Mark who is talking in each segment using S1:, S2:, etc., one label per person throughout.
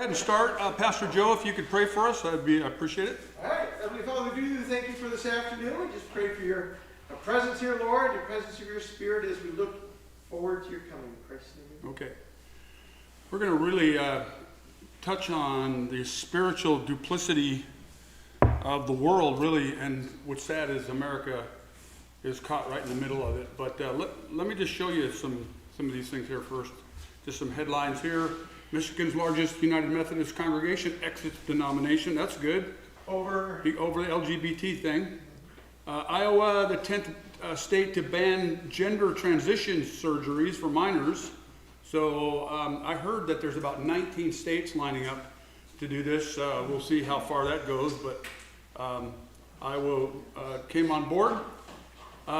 S1: ahead and start. Pastor Joe, if you could pray for us, I appreciate it.
S2: All right, Heavenly Father, we do thank you for this afternoon. We just pray for your presence here, Lord, your presence of your Spirit as we look forward to your coming. In Christ's name.
S1: Okay. We're going to really touch on the spiritual duplicity of the world, really, and what's sad is America is caught right in the middle of it. But let me just show you some of these things here first. Just some headlines here. Michigan's largest United Methodist congregation exits denomination. That's good. Over the LGBT thing. Iowa, the 10th state to ban gender transition surgeries for minors. So I heard that there's about 19 states lining up to do this. We'll see how far that goes, but Iowa came on board.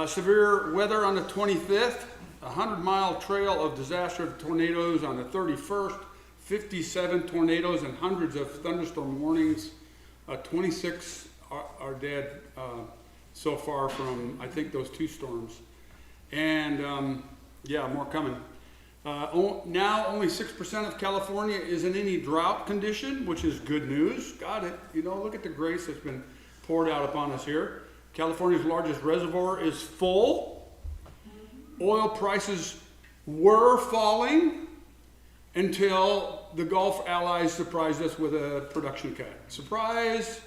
S1: Severe weather on the 25th. A 100-mile trail of disaster tornadoes on the 31st. 57 tornadoes and hundreds of thunderstorm warnings. 26 are dead so far from, I think, those two storms. And yeah, more coming. Now only 6% of California is in any drought condition, which is good news. God, look at the grace that's been poured out upon us here. California's largest reservoir is full. Oil prices were falling until the Gulf allies surprised us with a production cut. Surprise!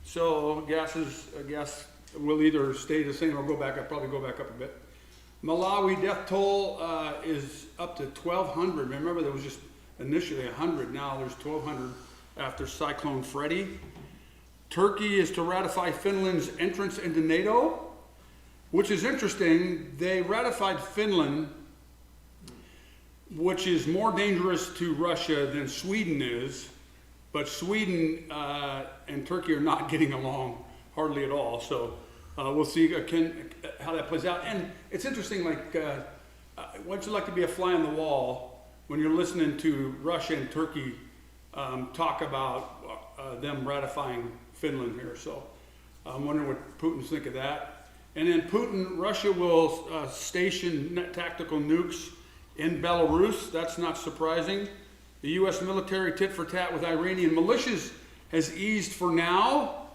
S1: So gas will either stay the same or go back up, probably go back up a bit. Malawi death toll is up to 1,200. Remember, there was just initially 100. Now there's 1,200 after Cyclone Freddy. Turkey is to ratify Finland's entrance into NATO, which is interesting. They ratified Finland, which is more dangerous to Russia than Sweden is, but Sweden and Turkey are not getting along hardly at all. So we'll see how that plays out. And it's interesting, wouldn't you like to be a fly on the wall when you're listening to Russia and Turkey talk about them ratifying Finland here? So I'm wondering what Putin's think of that. And then Russia will station tactical nukes in Belarus. That's not surprising. The U.S. military tit for tat with Iranian militias has eased for now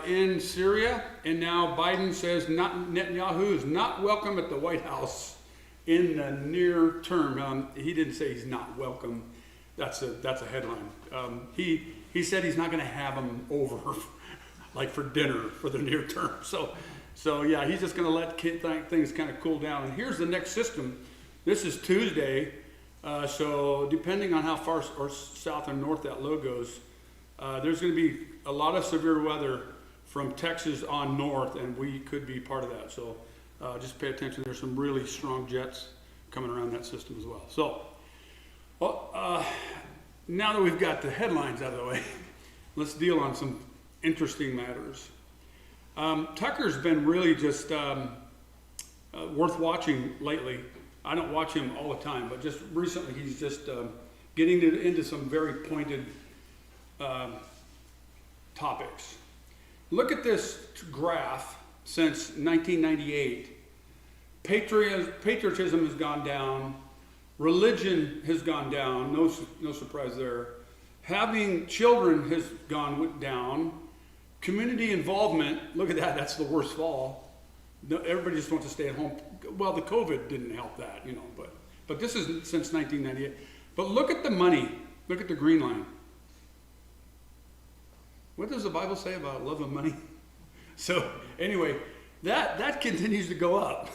S1: in Syria, and now Biden says Netanyahu is not welcome at the White House in the near term. He didn't say he's not welcome. That's a headline. He said he's not going to have him over like for dinner for the near term. So yeah, he's just going to let things kind of cool down. And here's the next system. This is Tuesday, so depending on how far or south or north that low goes, there's going to be a lot of severe weather from Texas on north, and we could be part of that. So just pay attention. There's some really strong jets coming around that system as well. So now that we've got the headlines out of the way, let's deal on some interesting matters. Tucker's been really just worth watching lately. I don't watch him all the time, but just recently he's just getting into some very pointed topics. Look at this graph since 1998. Patriotism has gone down. Religion has gone down. No surprise there. Having children has gone down. Community involvement, look at that, that's the worst fall. Everybody just wants to stay at home. Well, the COVID didn't help that, but this is since 1998. But look at the money. Look at the green line. What does the Bible say about love of money? So anyway, that continues to go up.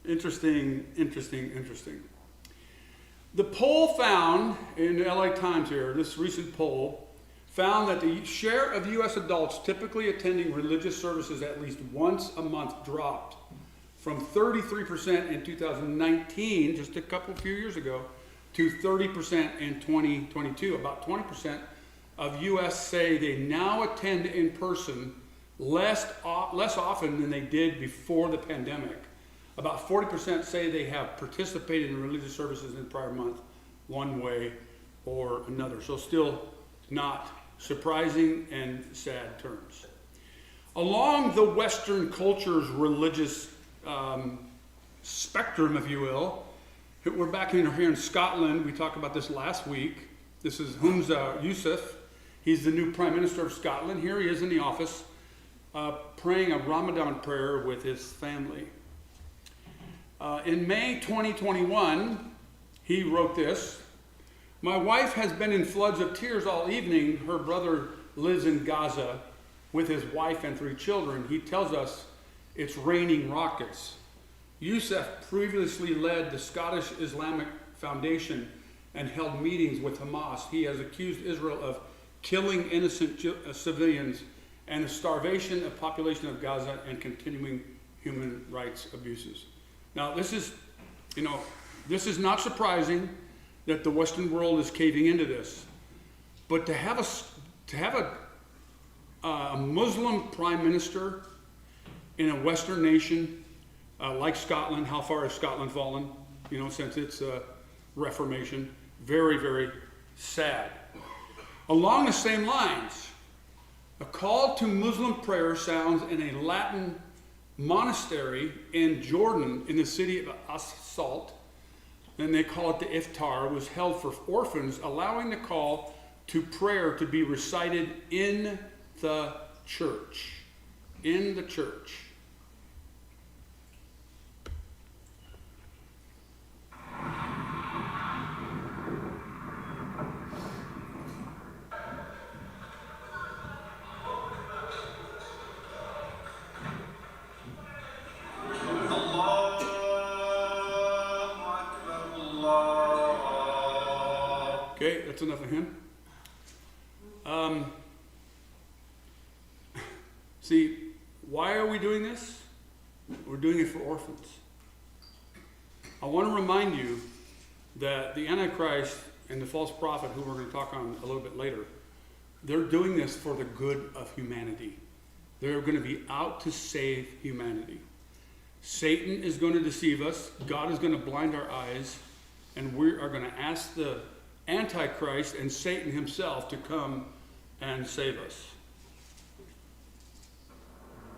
S1: Interesting. The poll found in the LA Times here, this recent poll, found that the share of U.S. adults typically attending religious services at least once a month dropped from 33% in 2019, just a few years ago, to 30% in 2022. About 20% of U.S. say they now attend in person less often than they did before the pandemic. About 40% say they have participated in religious services in the prior month, one way or another. So still not surprising and sad terms. Along the Western culture's religious spectrum, if you will, we're back here in Scotland. We talked about this last week. This is Humza Yousaf. He's the new Prime Minister of Scotland. Here he is in the office, praying a Ramadan prayer with his family. In May 2021, he wrote this: "My wife has been in floods of tears all evening. Her brother lives in Gaza with his wife and 3 children. He tells us it's raining rockets." Yousaf previously led the Scottish Islamic Foundation and held meetings with Hamas. He has accused Israel of killing innocent civilians and the starvation of population of Gaza and continuing human rights abuses. Now, this is not surprising that the Western world is caving into this, but to have a Muslim prime minister in a Western nation like Scotland, how far has Scotland fallen? Since its Reformation, very, very sad. Along the same lines, a call to Muslim prayer sounds in a Latin monastery in Jordan, in the city of As-Salt, and they call it the Iftar, was held for orphans, allowing the call to prayer to be recited in the church. In the church. Okay, that's enough of him. See, why are we doing this? We're doing it for orphans. I want to remind you that the Antichrist and the false prophet, who we're going to talk on a little bit later, they're doing this for the good of humanity. They're going to be out to save humanity. Satan is going to deceive us. God is going to blind our eyes. And we are going to ask the Antichrist and Satan himself to come and save us.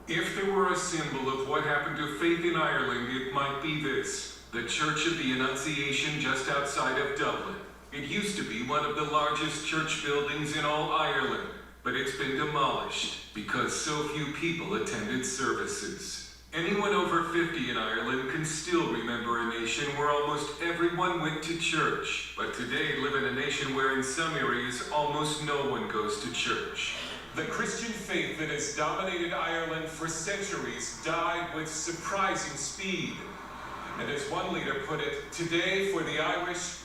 S3: If there were a symbol of what happened to faith in Ireland, it might be this: the Church of the Annunciation just outside of Dublin. It used to be one of the largest church buildings in all Ireland, but it's been demolished because so few people attended services. Anyone over 50 in Ireland can still remember a nation where almost everyone went to church, but today live in a nation where in some areas almost no one goes to church. The Christian faith that has dominated Ireland for centuries died with surprising speed. And as one leader put it, today for the Irish,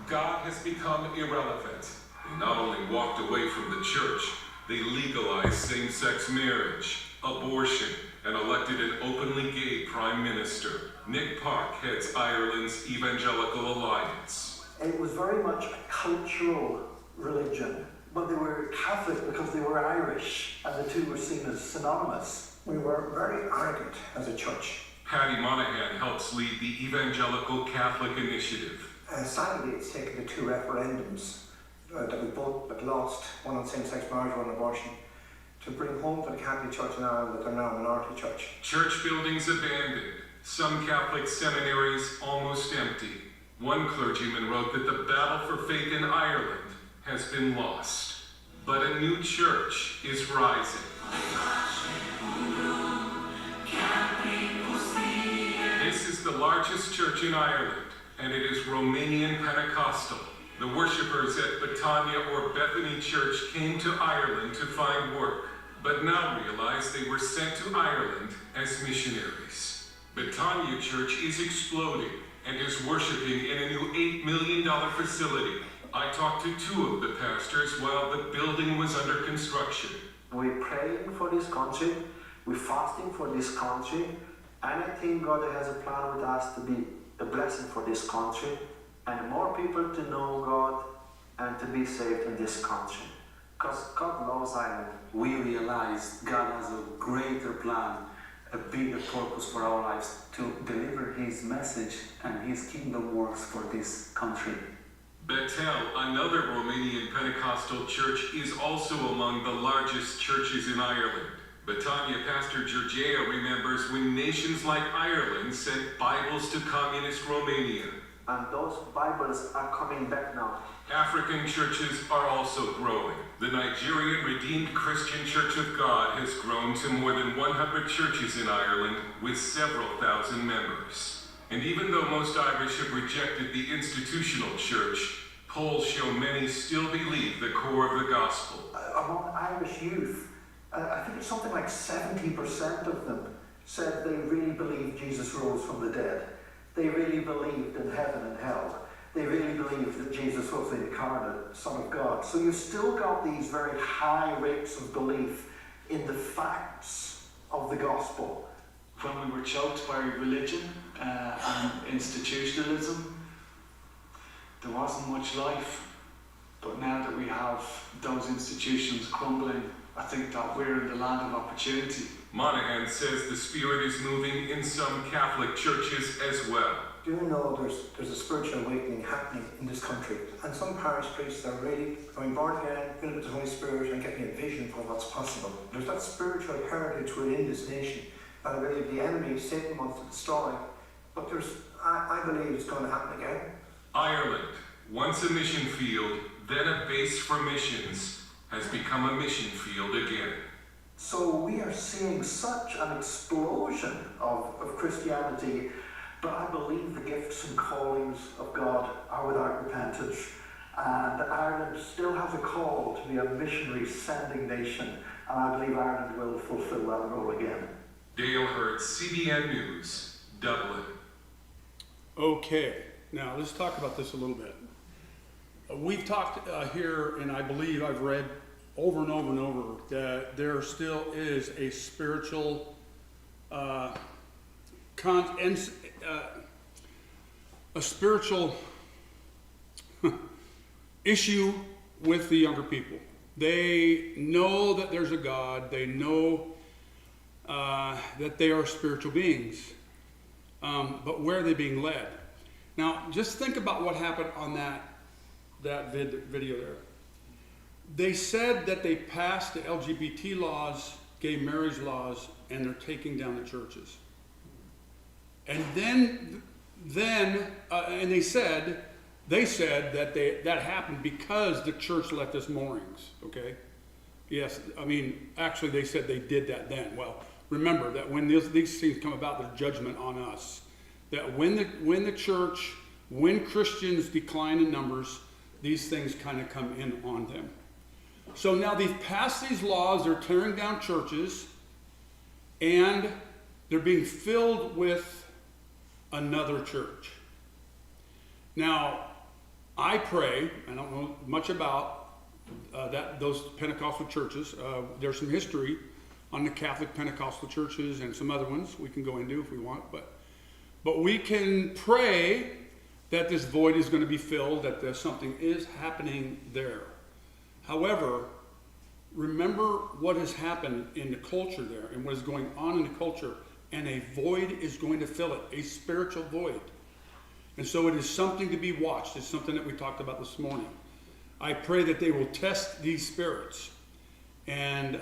S3: God has become irrelevant. They not only walked away from the church, they legalized same-sex marriage, abortion, and elected an openly gay prime minister. Nick Park heads Ireland's Evangelical Alliance.
S4: It was very much a cultural religion, but they were Catholic because they were Irish, and the two were seen as synonymous. We were very arrogant as a church.
S3: Paddy Monaghan helps lead the Evangelical Catholic Initiative.
S4: Sadly, it's taken the 2 referendums that we both lost, one on same-sex marriage, one on abortion, to bring home to the Catholic Church in Ireland that they're now a minority church.
S3: Church buildings abandoned, some Catholic seminaries almost empty. One clergyman wrote that the battle for faith in Ireland has been lost, but a new church is rising. This is the largest church in Ireland, and it is Romanian Pentecostal. The worshippers at Betania or Bethany Church came to Ireland to find work, but now realize they were sent to Ireland as missionaries. Betania Church is exploding and is worshiping in a new $8 million facility. I talked to 2 of the pastors while the building was under construction.
S4: We're praying for this country, we're fasting for this country, and I think God has a plan with us to be a blessing for this country, and more people to know God and to be saved in this country. Because God loves Ireland.
S5: We realize God has a greater plan, a bigger purpose for our lives, to deliver His message and His kingdom works for this country.
S3: Betel, another Romanian Pentecostal church, is also among the largest churches in Ireland. Betania Pastor Georgia remembers when nations like Ireland sent Bibles to communist Romania.
S4: and those Bibles are coming back now.
S3: African churches are also growing. The Nigerian Redeemed Christian Church of God has grown to more than 100 churches in Ireland with several thousand members. And even though most Irish have rejected the institutional church, polls show many still believe the core of the gospel.
S4: Among Irish youth, I think it's something like 70% of them said they really believed Jesus rose from the dead. They really believed in heaven and hell. They really believed that Jesus was the incarnate Son of God. So you've still got these very high rates of belief in the facts of the gospel.
S5: When we were choked by religion and institutionalism, there wasn't much life. But now that we have those institutions crumbling, I think that we're in the land of opportunity.
S3: Monahan says the Spirit is moving in some Catholic churches as well.
S6: Do you know there's a spiritual awakening happening in this country? And some parish priests are really going born again, filled with the Holy Spirit, and getting a vision for what's possible. There's that spiritual heritage within this nation that I believe the enemy, Satan, wants to destroy. But I believe it's going to happen again.
S3: Ireland, once a mission field, then a base for missions, has become a mission field again.
S4: So we are seeing such an explosion of Christianity, but I believe the gifts and callings of God are without repentance. And Ireland still has a call to be a missionary sending nation, and I believe Ireland will fulfill that role again.
S3: Dale Hurd, CBN News, Dublin.
S1: Okay, now let's talk about this a little bit. We've talked here, and I believe I've read over and over and over that there still is a spiritual issue with the younger people. They know that there's a God. They know that they are spiritual beings. But where are they being led? Now, just think about what happened on that video there. They said that they passed the LGBT laws, gay marriage laws, and they're taking down the churches. And then they said that that happened because the church left us moorings. Okay, yes, I mean actually they said they did that then. Well, remember that when these things come about, there's judgment on us. That when the church, when Christians decline in numbers, these things kind of come in on them. So now they've passed these laws, they're tearing down churches, and they're being filled with another church. Now, I pray, I don't know much about those Pentecostal churches. There's some history on the Catholic Pentecostal churches and some other ones we can go into if we want, but we can pray that this void is going to be filled, that something is happening there. However, remember what has happened in the culture there and what is going on in the culture, and a void is going to fill it, a spiritual void. And so it is something to be watched. It's something that we talked about this morning. I pray that they will test these spirits. And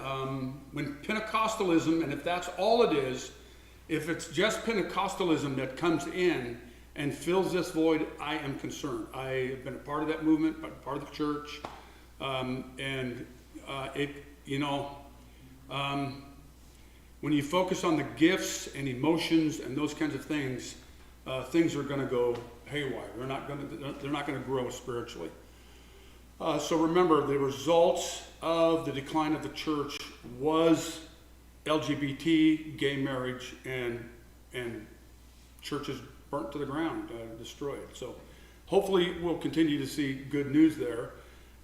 S1: when Pentecostalism, and if that's all it is, if it's just Pentecostalism that comes in and fills this void, I am concerned. I have been a part of that movement, part of the church. When you focus on the gifts and emotions and those kinds of things, things are going to go haywire. They're not going to grow spiritually. So remember, the results of the decline of the church was LGBT, gay marriage, and churches burnt to the ground, destroyed. So hopefully we'll continue to see good news there.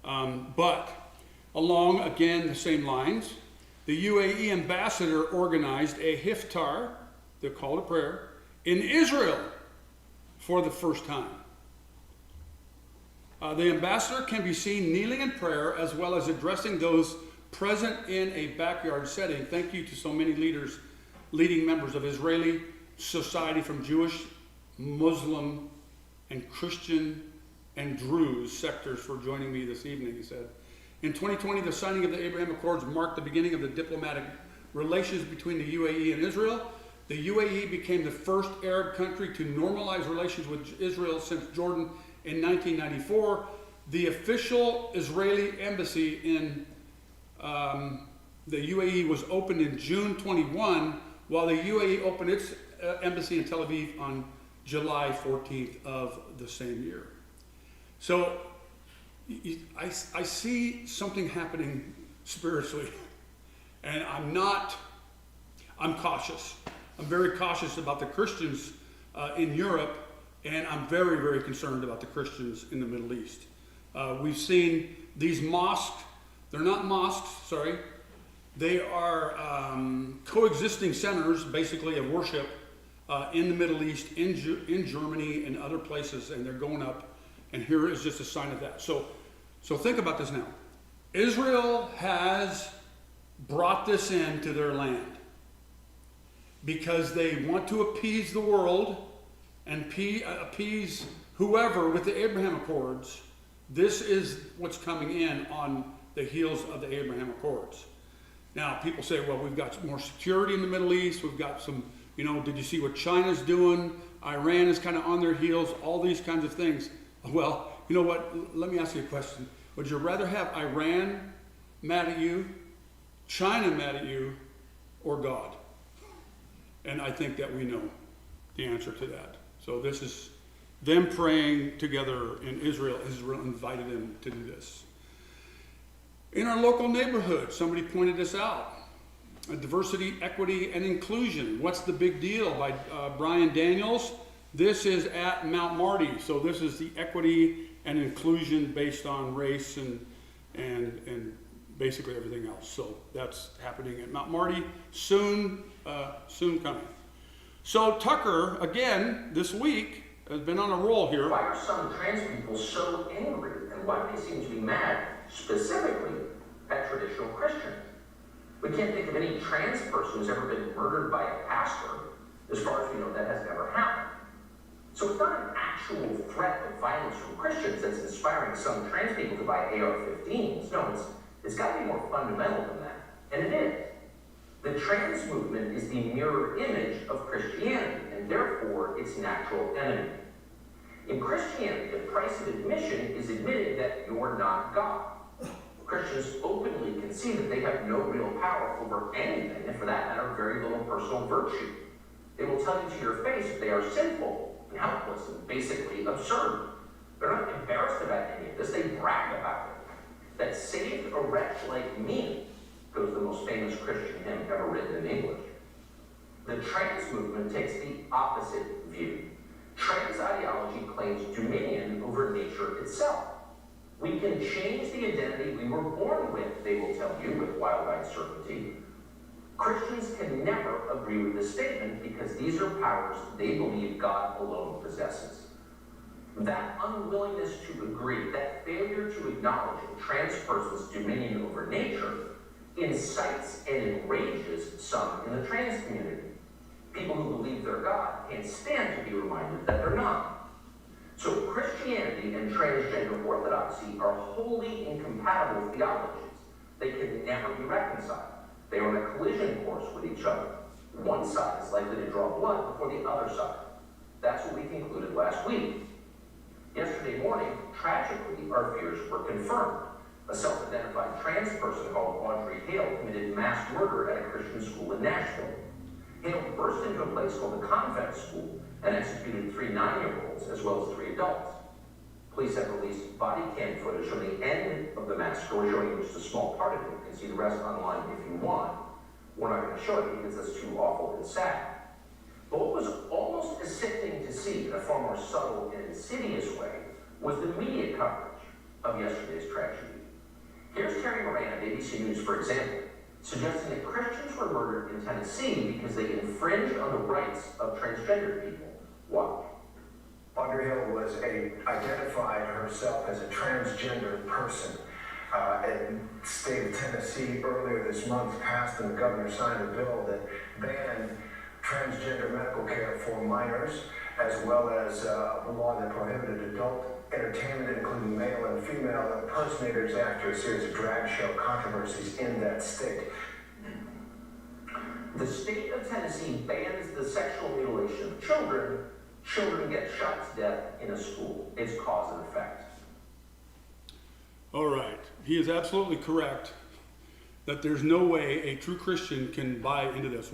S1: But along, again, the same lines, the UAE ambassador organized a iftar, the call to prayer, in Israel for the first time. The ambassador can be seen kneeling in prayer as well as addressing those present in a backyard setting. Thank you to so many leading members of Israeli society from Jewish, Muslim, and Christian and Druze sectors for joining me this evening, he said. In 2020, the signing of the Abraham Accords marked the beginning of the diplomatic relations between the UAE and Israel. The UAE became the first Arab country to normalize relations with Israel since Jordan in 1994. The official Israeli embassy in the UAE was opened in June 21, while the UAE opened its embassy in Tel Aviv on July 14th of the same year. So I see something happening spiritually, and I'm cautious. I'm very cautious about the Christians in Europe, and I'm very, very concerned about the Christians in the Middle East. We've seen these mosques, they're not mosques, sorry. They are coexisting centers, basically, of worship in the Middle East, in Germany, and other places, and they're going up. And here is just a sign of that. So think about this now. Israel has brought this into their land because they want to appease the world and appease whoever with the Abraham Accords. This is what's coming in on the heels of the Abraham Accords. Now, people say, well, we've got more security in the Middle East. We've got some, did you see what China's doing? Iran is kind of on their heels, all these kinds of things. Well, you know what? Let me ask you a question. Would you rather have Iran mad at you, China mad at you, or God? And I think that we know the answer to that. So this is them praying together in Israel. Israel invited them to do this. In our local neighborhood, somebody pointed this out. Diversity, equity, and inclusion. What's the big deal? By Brian Daniels. This is at Mount Marty. So this is the equity and inclusion based on race and basically everything else. So that's happening at Mount Marty. Soon coming. So Tucker, again, this week, has been on a roll here.
S7: Why are some trans people so angry, and why do they seem to be mad specifically at traditional Christians? We can't think of any trans person who's ever been murdered by a pastor. As far as we know, that has never happened. So it's not an actual threat of violence from Christians that's inspiring some trans people to buy AR-15s. No, it's got to be more fundamental than that. And it is. The trans movement is the mirror image of Christianity, and therefore its natural enemy. In Christianity, the price of admission is admitting that you're not God. Christians openly concede that they have no real power over anything, and for that matter, very little personal virtue. They will tell you to your face that they are sinful and helpless and basically absurd. They're not embarrassed about any of this, they brag about it. That saved a wretch like me goes the most famous Christian hymn ever written in English. The trans movement takes the opposite view. Trans ideology claims dominion over nature itself. We can change the identity we were born with, they will tell you with wild-eyed certainty. Christians can never agree with this statement because these are powers they believe God alone possesses. That unwillingness to agree, that failure to acknowledge a trans person's dominion over nature, incites and enrages some in the trans community. People who believe they're God can't stand to be reminded that they're not. So Christianity and transgender orthodoxy are wholly incompatible theologies. They can never be reconciled. They are on a collision course with each other. One side is likely to draw blood before the other side. That's what we concluded last week. Yesterday morning, tragically, our fears were confirmed. A self-identified trans person called Audrey Hale committed mass murder at a Christian school in Nashville. Hale burst into a place called the Convent School and executed 3 9-year-olds as well as 3 adults. Police have released body cam footage from the end of the massacre. We're showing you just a small part of it. You can see the rest online if you want. We're not going to show it because that's too awful and sad. But what was almost as sickening to see in a far more subtle and insidious way was the media coverage of yesterday's tragedy. Here's Terry Moran of ABC News, for example, suggesting that Christians were murdered in Tennessee because they infringed on the rights of transgender people. Watch.
S8: Audrey Hill identified herself as a transgender person. In the state of Tennessee earlier this month passed and the governor signed a bill that banned transgender medical care for minors, as well as a law that prohibited adult entertainment, including male and female impersonators, after a series of drag show controversies in that state.
S7: The state of Tennessee bans the sexual mutilation of children. Children get shot to death in a school. It's cause and effect.
S1: All right. He is absolutely correct that there's no way a true Christian can buy into this.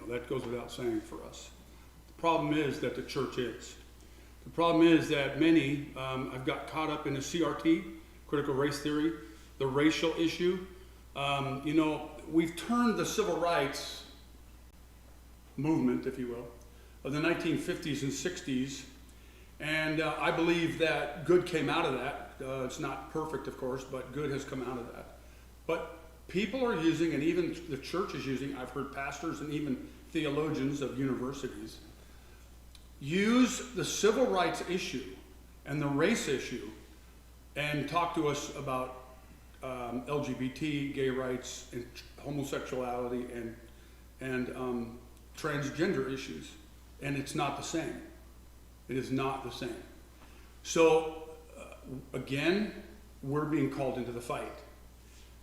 S1: That goes without saying for us. The problem is that the church is. The problem is that many have got caught up in the CRT, critical race theory, the racial issue. We've turned the civil rights movement, if you will, of the 1950s and 60s, and I believe that good came out of that. It's not perfect, of course, but good has come out of that. But people are using, and even the church is using, I've heard pastors and even theologians of universities use the civil rights issue and the race issue and talk to us about LGBT, gay rights, and homosexuality, and transgender issues. And it's not the same. It is not the same. So, again, we're being called into the fight.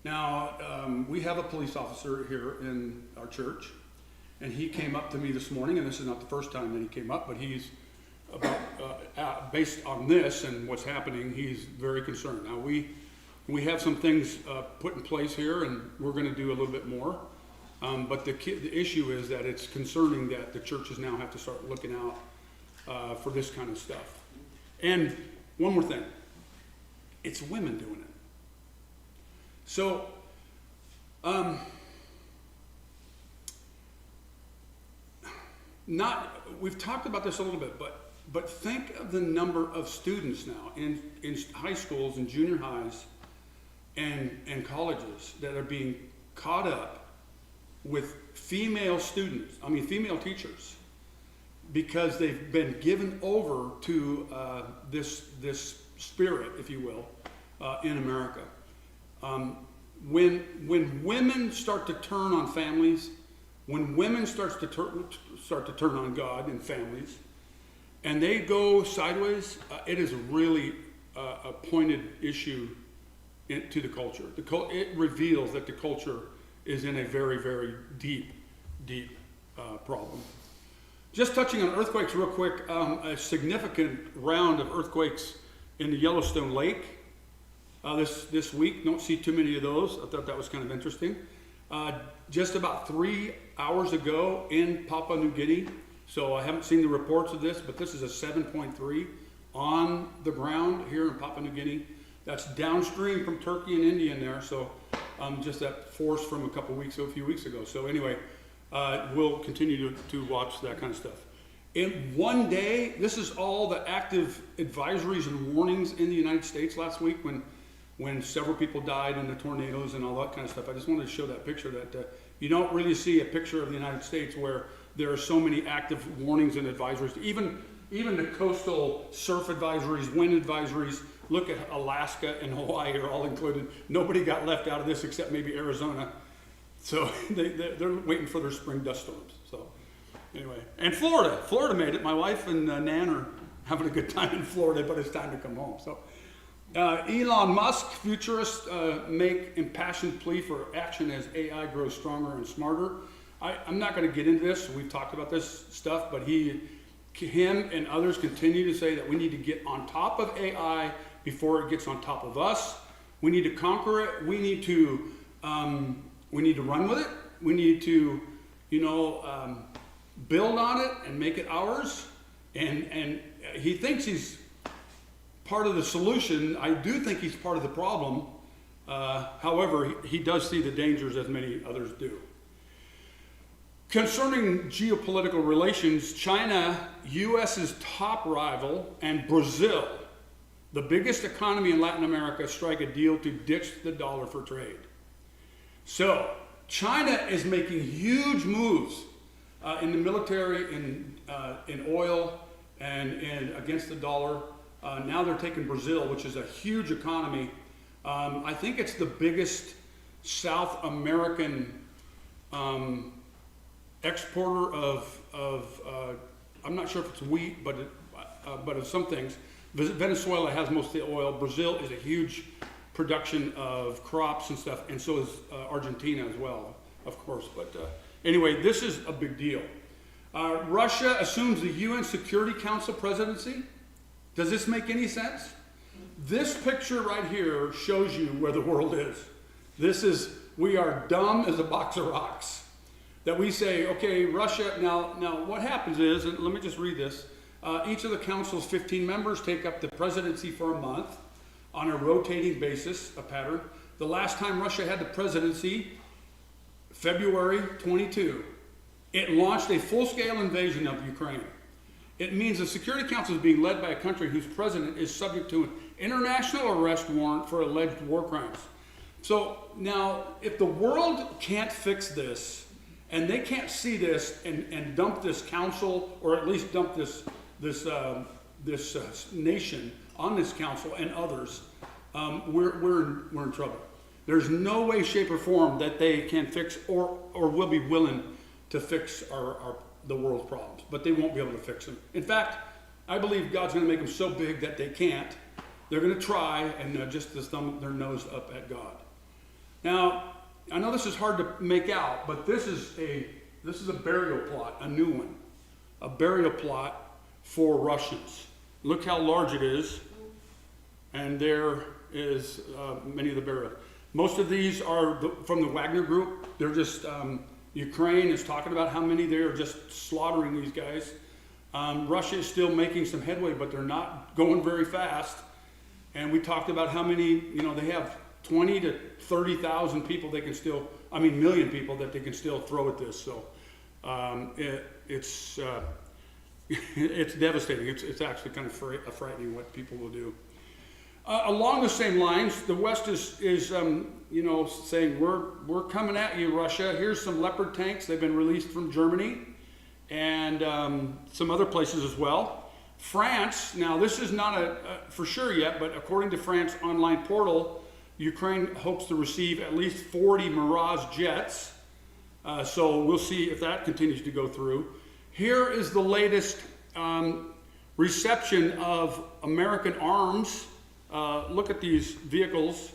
S1: Now, we have a police officer here in our church, and he came up to me this morning, and this is not the first time that he came up, but he's based on this and what's happening, he's very concerned. Now, we have some things put in place here, and we're going to do a little bit more. But the issue is that it's concerning that the churches now have to start looking out for this kind of stuff. And one more thing, it's women doing it. So, we've talked about this a little bit, but think of the number of students now in high schools and junior highs and colleges that are being caught up with female teachers, because they've been given over to this spirit, if you will, in America. When women start to turn on families, when women start to turn on God in families, and they go sideways, it is really a pointed issue to the culture. It reveals that the culture is in a very, very deep problem. Just touching on earthquakes real quick, a significant round of earthquakes in the Yellowstone Lake this week. Don't see too many of those. I thought that was kind of interesting. Just about 3 hours ago in Papua New Guinea, so I haven't seen the reports of this, but this is a 7.3 on the ground here in Papua New Guinea. That's downstream from Turkey and India in there, so just that force from a few weeks ago. So anyway, we'll continue to watch that kind of stuff. In one day, this is all the active advisories and warnings in the United States last week when several people died in the tornadoes and all that kind of stuff. I just wanted to show that picture that you don't really see a picture of the United States where there are so many active warnings and advisories. Even the coastal surf advisories, wind advisories, look at Alaska and Hawaii are all included. Nobody got left out of this except maybe Arizona. So they're waiting for their spring dust storms. So anyway, and Florida made it. My wife and Nan are having a good time in Florida, but it's time to come home. So Elon Musk, futurists make impassioned plea for action as AI grows stronger and smarter. I'm not going to get into this. We've talked about this stuff, but him and others continue to say that we need to get on top of AI before it gets on top of us. We need to conquer it. We need to run with it. We need to, build on it and make it ours. And he thinks he's part of the solution. I do think he's part of the problem. However, he does see the dangers as many others do. Concerning geopolitical relations, China, U.S.'s top rival, and Brazil, the biggest economy in Latin America, strike a deal to ditch the dollar for trade. So, China is making huge moves in the military, in oil, and against the dollar. Now they're taking Brazil, which is a huge economy. I think it's the biggest South American exporter of I'm not sure if it's wheat, but of some things. Venezuela has most of the oil. Brazil is a huge production of crops and stuff, and so is Argentina as well, of course. But Anyway, this is a big deal. Russia assumes the UN Security Council presidency. Does this make any sense? This picture right here shows you where the world is. We are dumb as a box of rocks. That we say, okay, Russia, now what happens is, and let me just read this, each of the council's 15 members take up the presidency for a month on a rotating basis, a pattern. The last time Russia had the presidency, February 22, it launched a full-scale invasion of Ukraine. It means the Security Council is being led by a country whose president is subject to an international arrest warrant for alleged war crimes. So now, if the world can't fix this, and they can't see this and dump this council, or at least dump this nation on this council and others, we're in trouble. There's no way, shape, or form that they can fix or will be willing to fix the world's problems, but they won't be able to fix them. In fact, I believe God's going to make them so big that they can't. They're going to try and just thumb their nose up at God. Now, I know this is hard to make out, but this is a burial plot, a new one, a burial plot for Russians. Look how large it is, and there is many of the burials. Most of these are from the Wagner Group. They're just Ukraine is talking about how many they're just slaughtering these guys. Russia is still making some headway, but they're not going very fast. And we talked about how many, they have 20 to 30,000 people million people that they can still throw at this. So it's devastating. It's actually kind of frightening what people will do. Along the same lines, the West is saying, we're coming at you, Russia. Here's some Leopard tanks. They've been released from Germany and some other places as well. France, now this is not for sure yet, but according to France online portal, Ukraine hopes to receive at least 40 Mirage jets. So we'll see if that continues to go through. Here is the latest reception of American arms. Look at these vehicles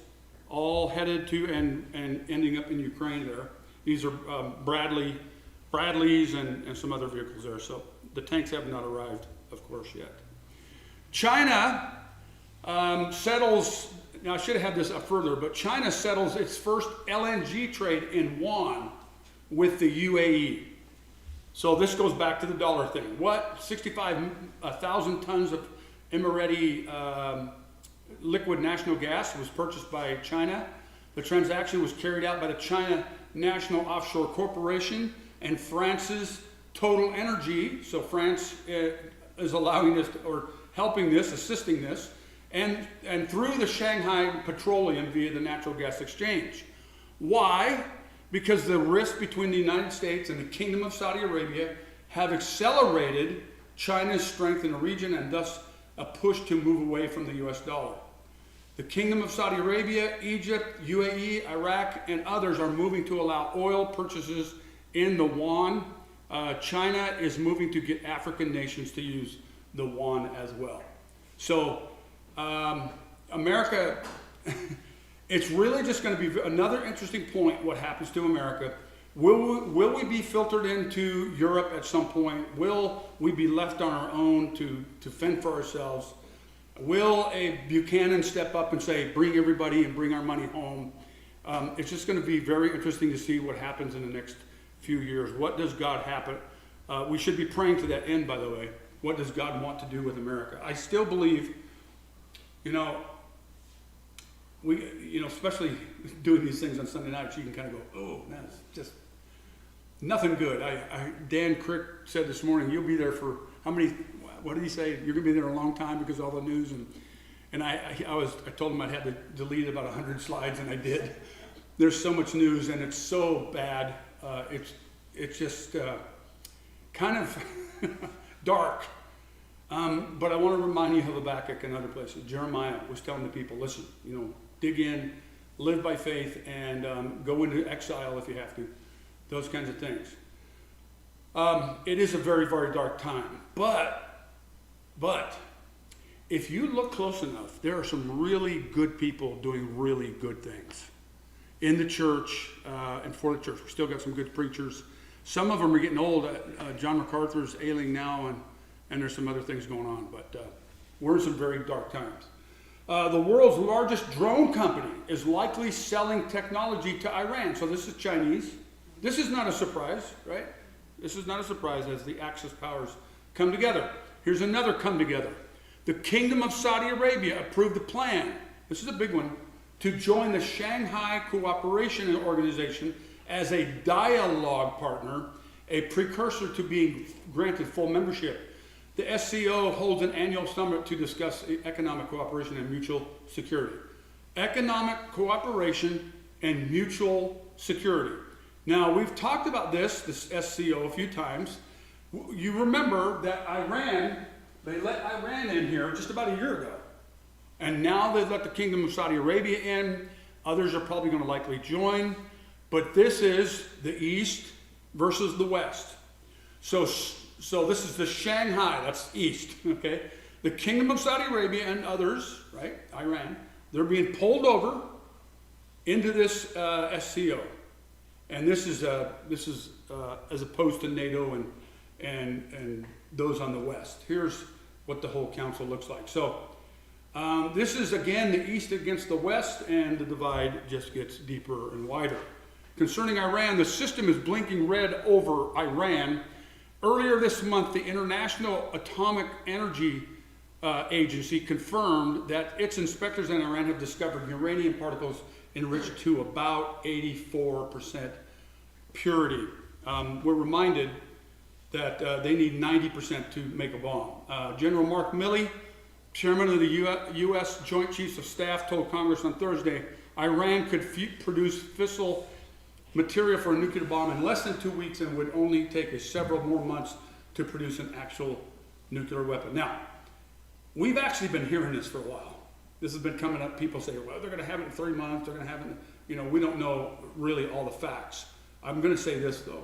S1: all headed to and ending up in Ukraine there. These are Bradleys and some other vehicles there. So the tanks have not arrived, of course, yet. China settles, now I should have had this up further, but China settles its first LNG trade in yuan with the UAE. So this goes back to the dollar thing. What? 65,000 tons of Emirati liquid natural gas was purchased by China. The transaction was carried out by the China National Offshore Corporation and France's Total Energy. So France is allowing this, or helping this, assisting this, and through the Shanghai Petroleum via the natural gas exchange. Why? Because the risk between the United States and the Kingdom of Saudi Arabia have accelerated China's strength in the region and thus a push to move away from the US dollar. The Kingdom of Saudi Arabia, Egypt, UAE, Iraq, and others are moving to allow oil purchases in the yuan. China is moving to get African nations to use the yuan as well. So America, it's really just going to be another interesting point what happens to America. Will we be filtered into Europe at some point? Will we be left on our own to fend for ourselves? Will a Buchanan step up and say, bring everybody and bring our money home? It's just going to be very interesting to see what happens in the next few years. What does God happen? We should be praying to that end, by the way. What does God want to do with America? I still believe, especially doing these things on Sunday nights, you can kind of go, oh, that's just nothing good. Dan Crick said this morning, you'll be there for how many, what did he say? You're going to be there a long time because of all the news. And I told him I'd had to delete about 100 slides, and I did. There's so much news, and it's so bad. It's just kind of dark. But I want to remind you of Habakkuk and other places. Jeremiah was telling the people, listen, dig in, live by faith, and go into exile if you have to. Those kinds of things. It is a very, very dark time. But if you look close enough, there are some really good people doing really good things in the church and for the church. We still got some good preachers. Some of them are getting old. John MacArthur's ailing now, and there's some other things going on. But we're in some very dark times. The world's largest drone company is likely selling technology to Iran. So this is Chinese. This is not a surprise, right? This is not a surprise as the Axis powers come together. Here's another come together. The Kingdom of Saudi Arabia approved a plan, this is a big one, to join the Shanghai Cooperation Organization as a dialogue partner, a precursor to being granted full membership. The SCO holds an annual summit to discuss economic cooperation and mutual security. Economic cooperation and mutual security. Now, we've talked about this SCO, a few times. You remember that Iran, they let Iran in here just about a year ago. And now they've let the Kingdom of Saudi Arabia in. Others are probably going to likely join. But this is the East versus the West. So this is the Shanghai, that's East, okay? The Kingdom of Saudi Arabia and others, right, Iran, they're being pulled over into this SCO. And this is as opposed to NATO and those on the West. Here's what the whole council looks like. So this is, again, the East against the West, and the divide just gets deeper and wider. Concerning Iran, the system is blinking red over Iran. Earlier this month, the International Atomic Energy Agency confirmed that its inspectors in Iran have discovered uranium particles enriched to about 84% purity. We're reminded that they need 90% to make a bomb. General Mark Milley, chairman of the U.S. Joint Chiefs of Staff, told Congress on Thursday Iran could produce fissile material for a nuclear bomb in less than 2 weeks and would only take several more months to produce an actual nuclear weapon. Now, we've actually been hearing this for a while. This has been coming up. People say, well, they're going to have it in 3 months. They're going to have it, we don't know really all the facts. I'm going to say this, though,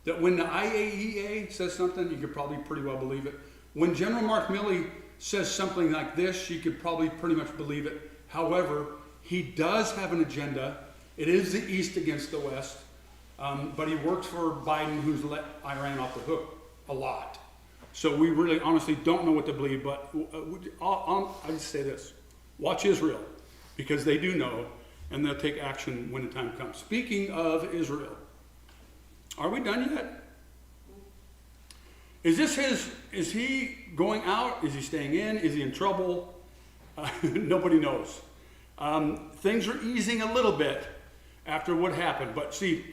S1: that when the IAEA says something, you could probably pretty well believe it. When General Mark Milley says something like this, you could probably pretty much believe it. However, he does have an agenda. It is the East against the West, but he works for Biden, who's let Iran off the hook a lot. So we really honestly don't know what to believe, but I'll just say this. Watch Israel, because they do know, and they'll take action when the time comes. Speaking of Israel, are we done yet? Is he going out? Is he staying in? Is he in trouble? Nobody knows. Things are easing a little bit after what happened. But see,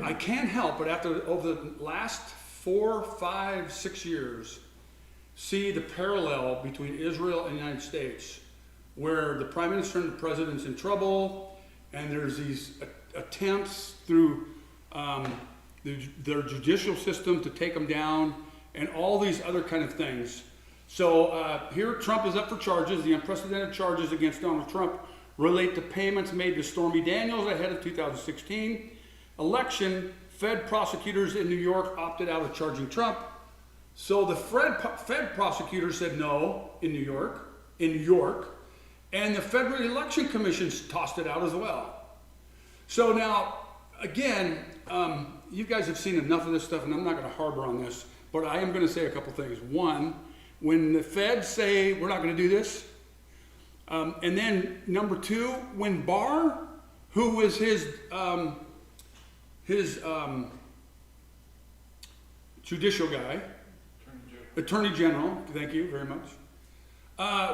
S1: I can't help but over the last 4, 5, 6 years, see the parallel between Israel and the United States, where the Prime Minister and the President's in trouble, and there's these attempts through their judicial system to take them down, and all these other kind of things. So here Trump is up for charges. The unprecedented charges against Donald Trump relate to payments made to Stormy Daniels ahead of 2016 election. Fed prosecutors in New York opted out of charging Trump. So the Fed prosecutors said no in New York, and the Federal Election Commission tossed it out as well. So now, again, you guys have seen enough of this stuff, and I'm not going to harbor on this, but I am going to say a couple things. One, when the Feds say we're not going to do this, and then number two, when Barr, who was his judicial guy, Attorney General, thank you very much,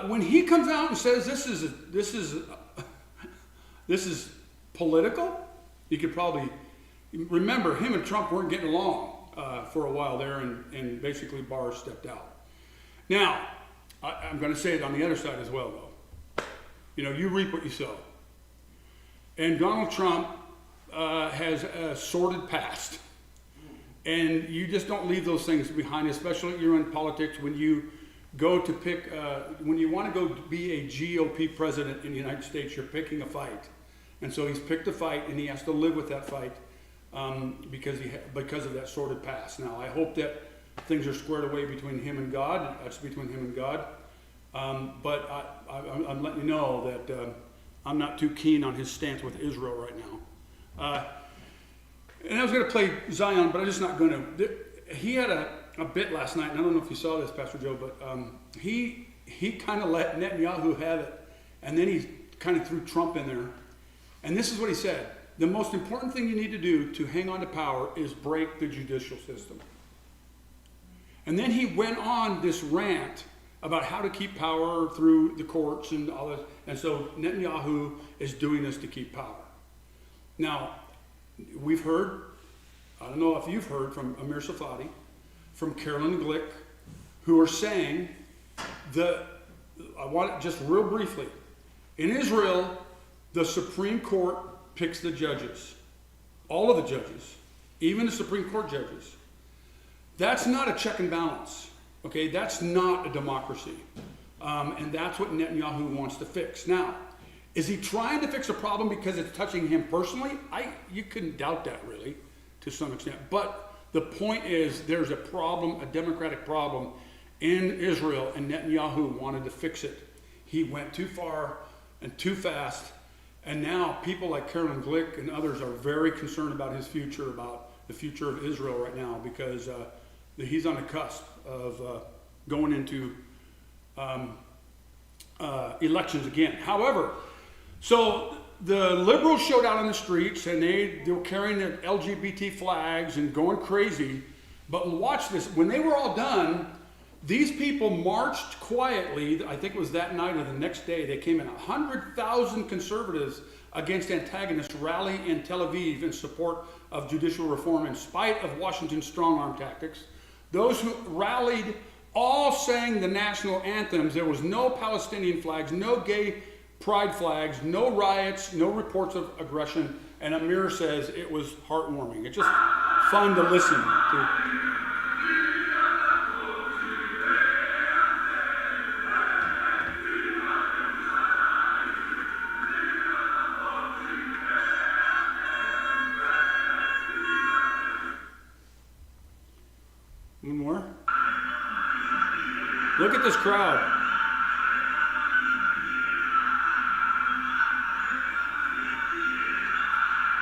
S1: when he comes out and says this is political, you could probably remember him and Trump weren't getting along for a while there, and basically Barr stepped out. Now, I'm going to say it on the other side as well, though. You reap what you sow. And Donald Trump has a sordid past. And you just don't leave those things behind, especially you're in politics when you go to pick, when you want to go be a GOP president in the United States, you're picking a fight. And so he's picked a fight, and he has to live with that fight because of that sordid past. Now, I hope that things are squared away between him and God. That's between him and God. But I'm letting you know that I'm not too keen on his stance with Israel right now. And I was going to play Zion, but I'm just not going to. He had a bit last night, and I don't know if you saw this, Pastor Joe, but he kind of let Netanyahu have it, and then he kind of threw Trump in there. And this is what he said: the most important thing you need to do to hang on to power is break the judicial system. And then he went on this rant about how to keep power through the courts and all this. And so Netanyahu is doing this to keep power. Now, we've heard, I don't know if you've heard from Amir Safadi, from Carolyn Glick, who are saying I want it just real briefly. In Israel, the Supreme Court picks the judges. All of the judges, even the Supreme Court judges. That's not a check and balance. Okay, that's not a democracy. And that's what Netanyahu wants to fix. Now, is he trying to fix a problem because it's touching him personally? You couldn't doubt that, really, to some extent. But the point is, there's a problem, a democratic problem in Israel, and Netanyahu wanted to fix it. He went too far and too fast, and now people like Carolyn Glick and others are very concerned about his future, about the future of Israel right now, because he's on the cusp of going into elections again. However, so the liberals showed out on the streets, and they were carrying the LGBT flags and going crazy. But watch this. When they were all done, these people marched quietly. I think it was that night or the next day. They came in. 100,000 conservatives against antagonists rally in Tel Aviv in support of judicial reform in spite of Washington's strong-arm tactics. Those who rallied all sang the national anthems. There was no Palestinian flags, no gay pride flags, no riots, no reports of aggression. And Amir says it was heartwarming. It's just fun to listen to. One more. Look at this crowd.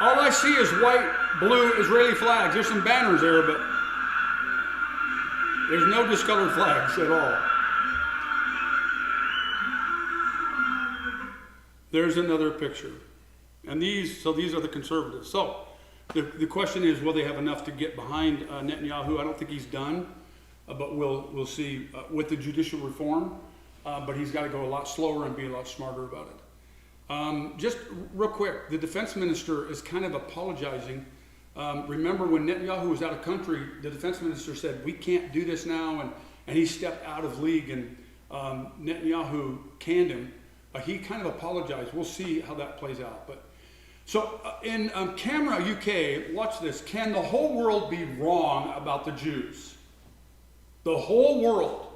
S1: All I see is white, blue Israeli flags. There's some banners there, but there's no discolored flags at all. There's another picture. And these are the conservatives. So the question is, will they have enough to get behind Netanyahu? I don't think he's done, but we'll see with the judicial reform. But he's got to go a lot slower and be a lot smarter about it. Just real quick, the defense minister is kind of apologizing. Remember when Netanyahu was out of country, the defense minister said, we can't do this now, and he stepped out of league, and Netanyahu canned him. He kind of apologized. We'll see how that plays out. But so in Camera UK, watch this. Can the whole world be wrong about the Jews? The whole world.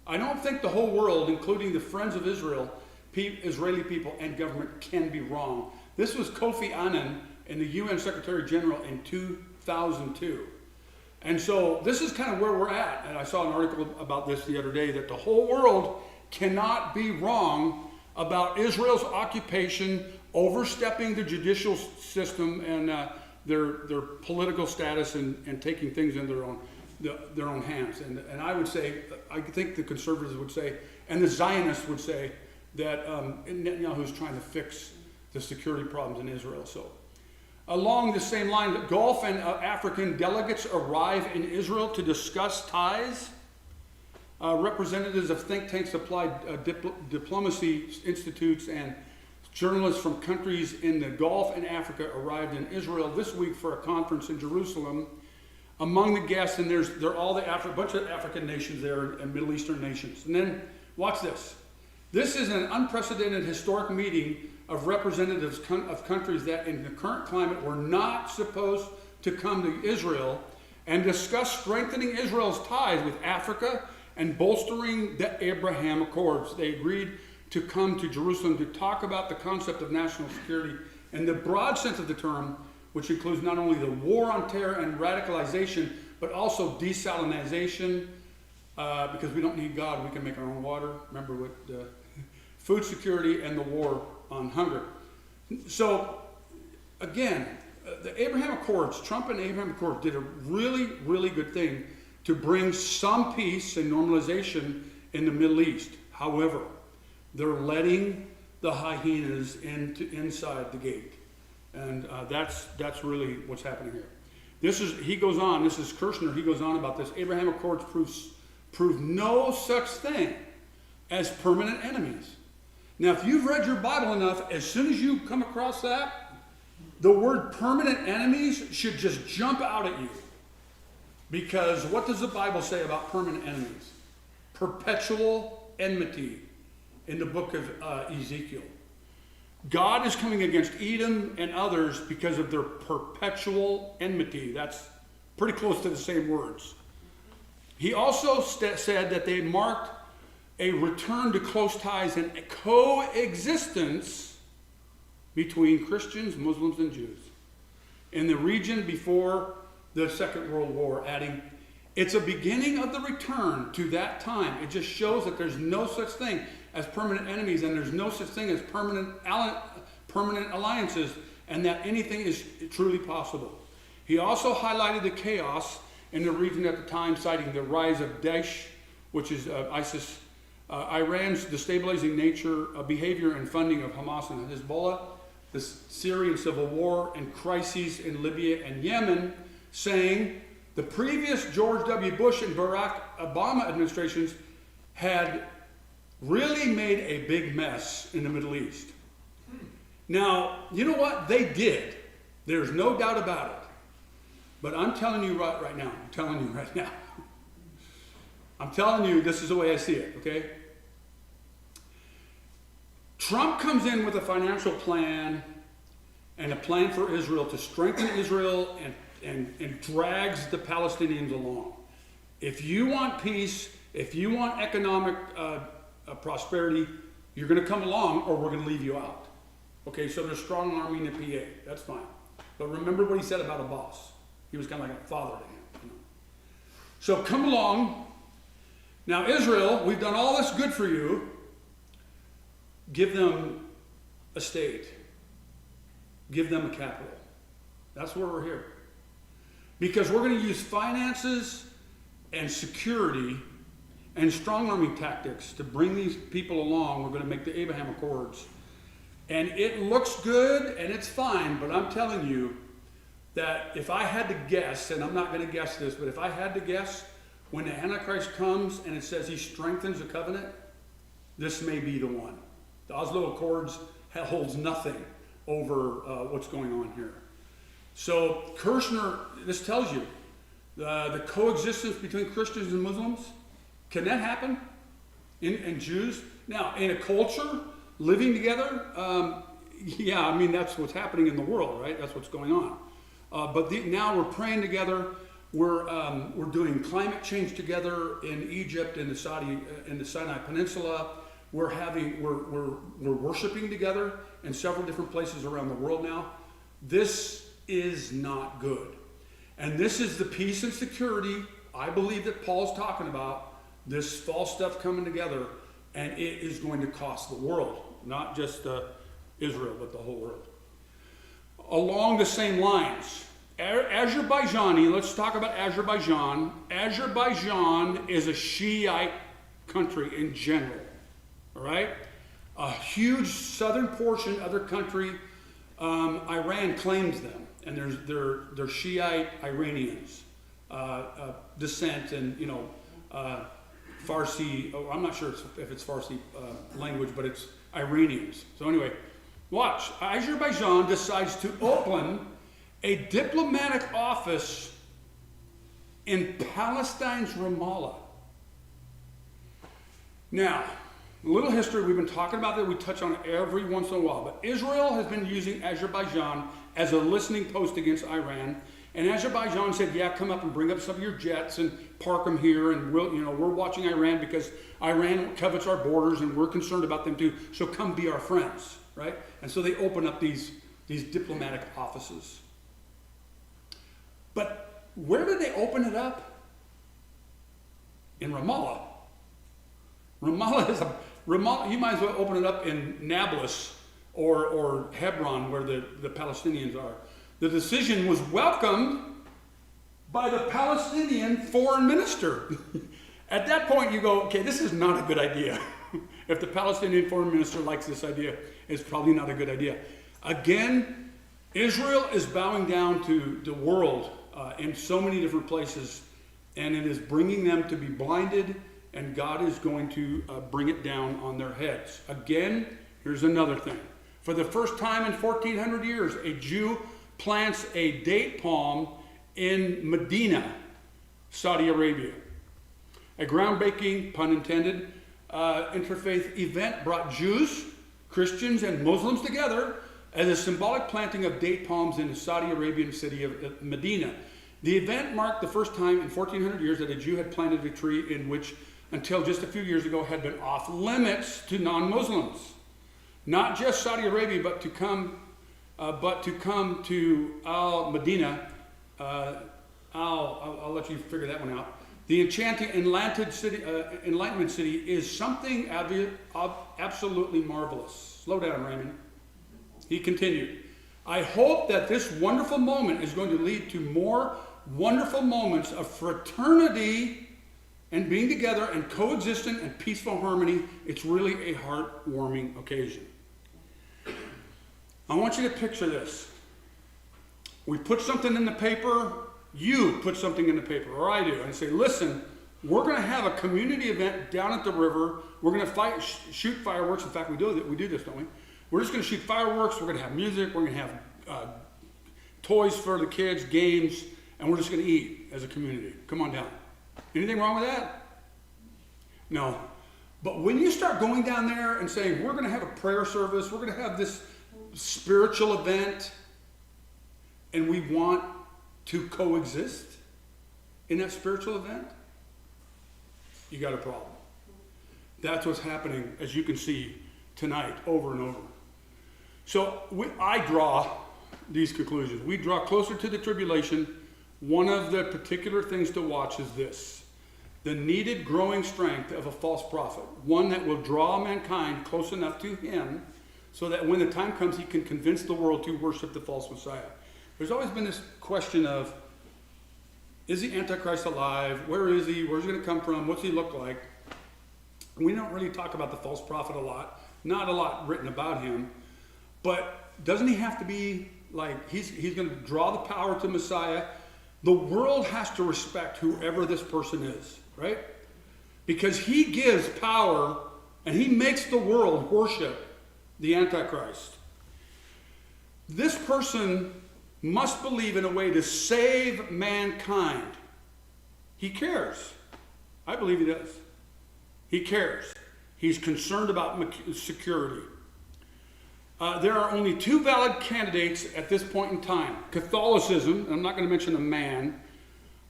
S1: I don't think the whole world, including the Friends of Israel, Israeli people and government, can be wrong. This was Kofi Annan in the UN Secretary General in 2002. And so this is kind of where we're at. And I saw an article about this the other day, that the whole world cannot be wrong about Israel's occupation, overstepping the judicial system and their political status, and taking things in their own hands. And I would say, I think the conservatives would say, and the Zionists would say, that Netanyahu is trying to fix the security problems in Israel. So, along the same line, the Gulf and African delegates arrive in Israel to discuss ties. Representatives of think tanks, applied diplomacy institutes, and journalists from countries in the Gulf and Africa arrived in Israel this week for a conference in Jerusalem. Among the guests, and they're all bunch of African nations there and Middle Eastern nations. And then, watch this. This is an unprecedented historic meeting of representatives of countries that in the current climate were not supposed to come to Israel, and discuss strengthening Israel's ties with Africa and bolstering the Abraham Accords. They agreed to come to Jerusalem to talk about the concept of national security in the broad sense of the term, which includes not only the war on terror and radicalization, but also desalinization, because we don't need God, we can make our own water. Remember what food security and the war on hunger. So again, the Abraham Accords, Trump and Abraham Accords did a really, really good thing to bring some peace and normalization in the Middle East. However, they're letting the hyenas inside the gate. And that's really what's happening here. He goes on, this is Kirshner, he goes on about this. Abraham Accords prove no such thing as permanent enemies. Now, if you've read your Bible enough, as soon as you come across that, the word permanent enemies should just jump out at you. Because what does the Bible say about permanent enemies? Perpetual enmity in the book of Ezekiel. God is coming against Edom and others because of their perpetual enmity. That's pretty close to the same words. He also said that they marked a return to close ties and coexistence between Christians, Muslims, and Jews in the region before the Second World War, adding, it's a beginning of the return to that time. It just shows that there's no such thing as permanent enemies, and there's no such thing as permanent alliances, and that anything is truly possible. He also highlighted the chaos in the region at the time, citing the rise of Daesh, which is ISIS, Iran's destabilizing nature, behavior, and funding of Hamas and Hezbollah, the Syrian civil war, and crises in Libya and Yemen, saying the previous George W. Bush and Barack Obama administrations had really made a big mess in the Middle East. Now, you know what? They did. There's no doubt about it. But I'm telling you right now, I'm telling you, this is the way I see it, okay? Trump comes in with a financial plan and a plan for Israel to strengthen Israel and drags the Palestinians along. If you want peace, if you want economic prosperity, you're going to come along or we're going to leave you out. Okay, so they're strong arming the PA. That's fine. But remember what he said about a boss. He was kind of like a father to him. You know? So come along. Now, Israel, we've done all this good for you. Give them a state. Give them a capital. That's where we're here. Because we're going to use finances and security and strong arming tactics to bring these people along. We're going to make the Abraham Accords. And it looks good and it's fine, but I'm telling you that if I had to guess, and I'm not going to guess this, but if I had to guess, when the Antichrist comes and it says he strengthens the covenant, this may be the one. The Oslo Accords holds nothing over what's going on here. So Kirshner, this tells you the coexistence between Christians and Muslims. Can that happen? In Jews? Now, in a culture, living together, yeah, I mean, that's what's happening in the world, right? That's what's going on. But now we're praying together. We're doing climate change together in Egypt, in the Sinai Peninsula. We're worshiping together in several different places around the world now. This is not good. And this is the peace and security, I believe, that Paul's talking about, this false stuff coming together, and it is going to cost the world, not just Israel, but the whole world. Along the same lines, Azerbaijani, let's talk about Azerbaijan. Azerbaijan is a Shiite country in general, all right? A huge southern portion of their country, Iran claims them, and they're Shiite Iranians, descent and, Farsi, I'm not sure if it's Farsi language, but it's Iranians. So anyway, watch. Azerbaijan decides to open a diplomatic office in Palestine's Ramallah. Now, a little history, we've been talking about that, we touch on it every once in a while, but Israel has been using Azerbaijan as a listening post against Iran, and Azerbaijan said, yeah, come up and bring up some of your jets and park them here, and we're watching Iran because Iran covets our borders and we're concerned about them too, so come be our friends, right? And so they open up these diplomatic offices. But where did they open it up? In Ramallah. Ramallah, you might as well open it up in Nablus or Hebron, where the Palestinians are. The decision was welcomed by the Palestinian foreign minister. At that point, you go, okay, this is not a good idea. If the Palestinian foreign minister likes this idea, it's probably not a good idea. Again, Israel is bowing down to the world in so many different places, and it is bringing them to be blinded, and God is going to bring it down on their heads. Again, here's another thing. For the first time in 1400 years, a Jew plants a date palm in Medina, Saudi Arabia. A groundbreaking, pun intended, interfaith event brought Jews, Christians, and Muslims together as a symbolic planting of date palms in the Saudi Arabian city of Medina. The event marked the first time in 1400 years that a Jew had planted a tree in which, until just a few years ago, had been off limits to non-Muslims. Not just Saudi Arabia, but to come to Al-Medina. I'll let you figure that one out. The enchanting Enlightenment City is something absolutely marvelous. Slow down, Raymond. He continued, I hope that this wonderful moment is going to lead to more wonderful moments of fraternity and being together and coexisting and peaceful harmony. It's really a heartwarming occasion. I want you to picture this. We put something in the paper, you put something in the paper, or I do, and say, listen, we're going to have a community event down at the river. We're going to shoot fireworks. In fact, we do this, don't we? We're just going to shoot fireworks. We're going to have music. We're going to have toys for the kids, games, and we're just going to eat as a community. Come on down. Anything wrong with that? No. But when you start going down there and saying, we're going to have a prayer service, we're going to have this spiritual event, and we want to coexist in that spiritual event, you got a problem. That's what's happening, as you can see tonight, over and over. So I draw these conclusions. We draw closer to the tribulation. One of the particular things to watch is this: the needed growing strength of a false prophet, one that will draw mankind close enough to him so that when the time comes, he can convince the world to worship the false Messiah. There's always been this question of, is the Antichrist alive? Where is he? Where's he going to come from? What's he look like? We don't really talk about the false prophet a lot. Not a lot written about him. But doesn't he have to be like, he's going to draw the power to Messiah? The world has to respect whoever this person is, right? Because he gives power and he makes the world worship the Antichrist. This person must believe in a way to save mankind. He cares. I believe he does. He cares. He's concerned about security. There are only two valid candidates at this point in time. Catholicism, I'm not going to mention a man,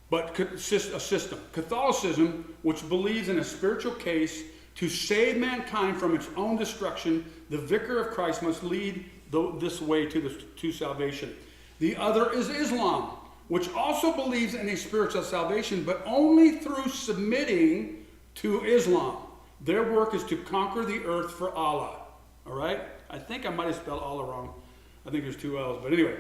S1: but a system. Catholicism, which believes in a spiritual case to save mankind from its own destruction. The vicar of Christ must lead this way to salvation. The other is Islam, which also believes in a spiritual salvation, but only through submitting to Islam. Their work is to conquer the earth for Allah. All right? I think I might have spelled Allah wrong. I think there's two L's. But anyway,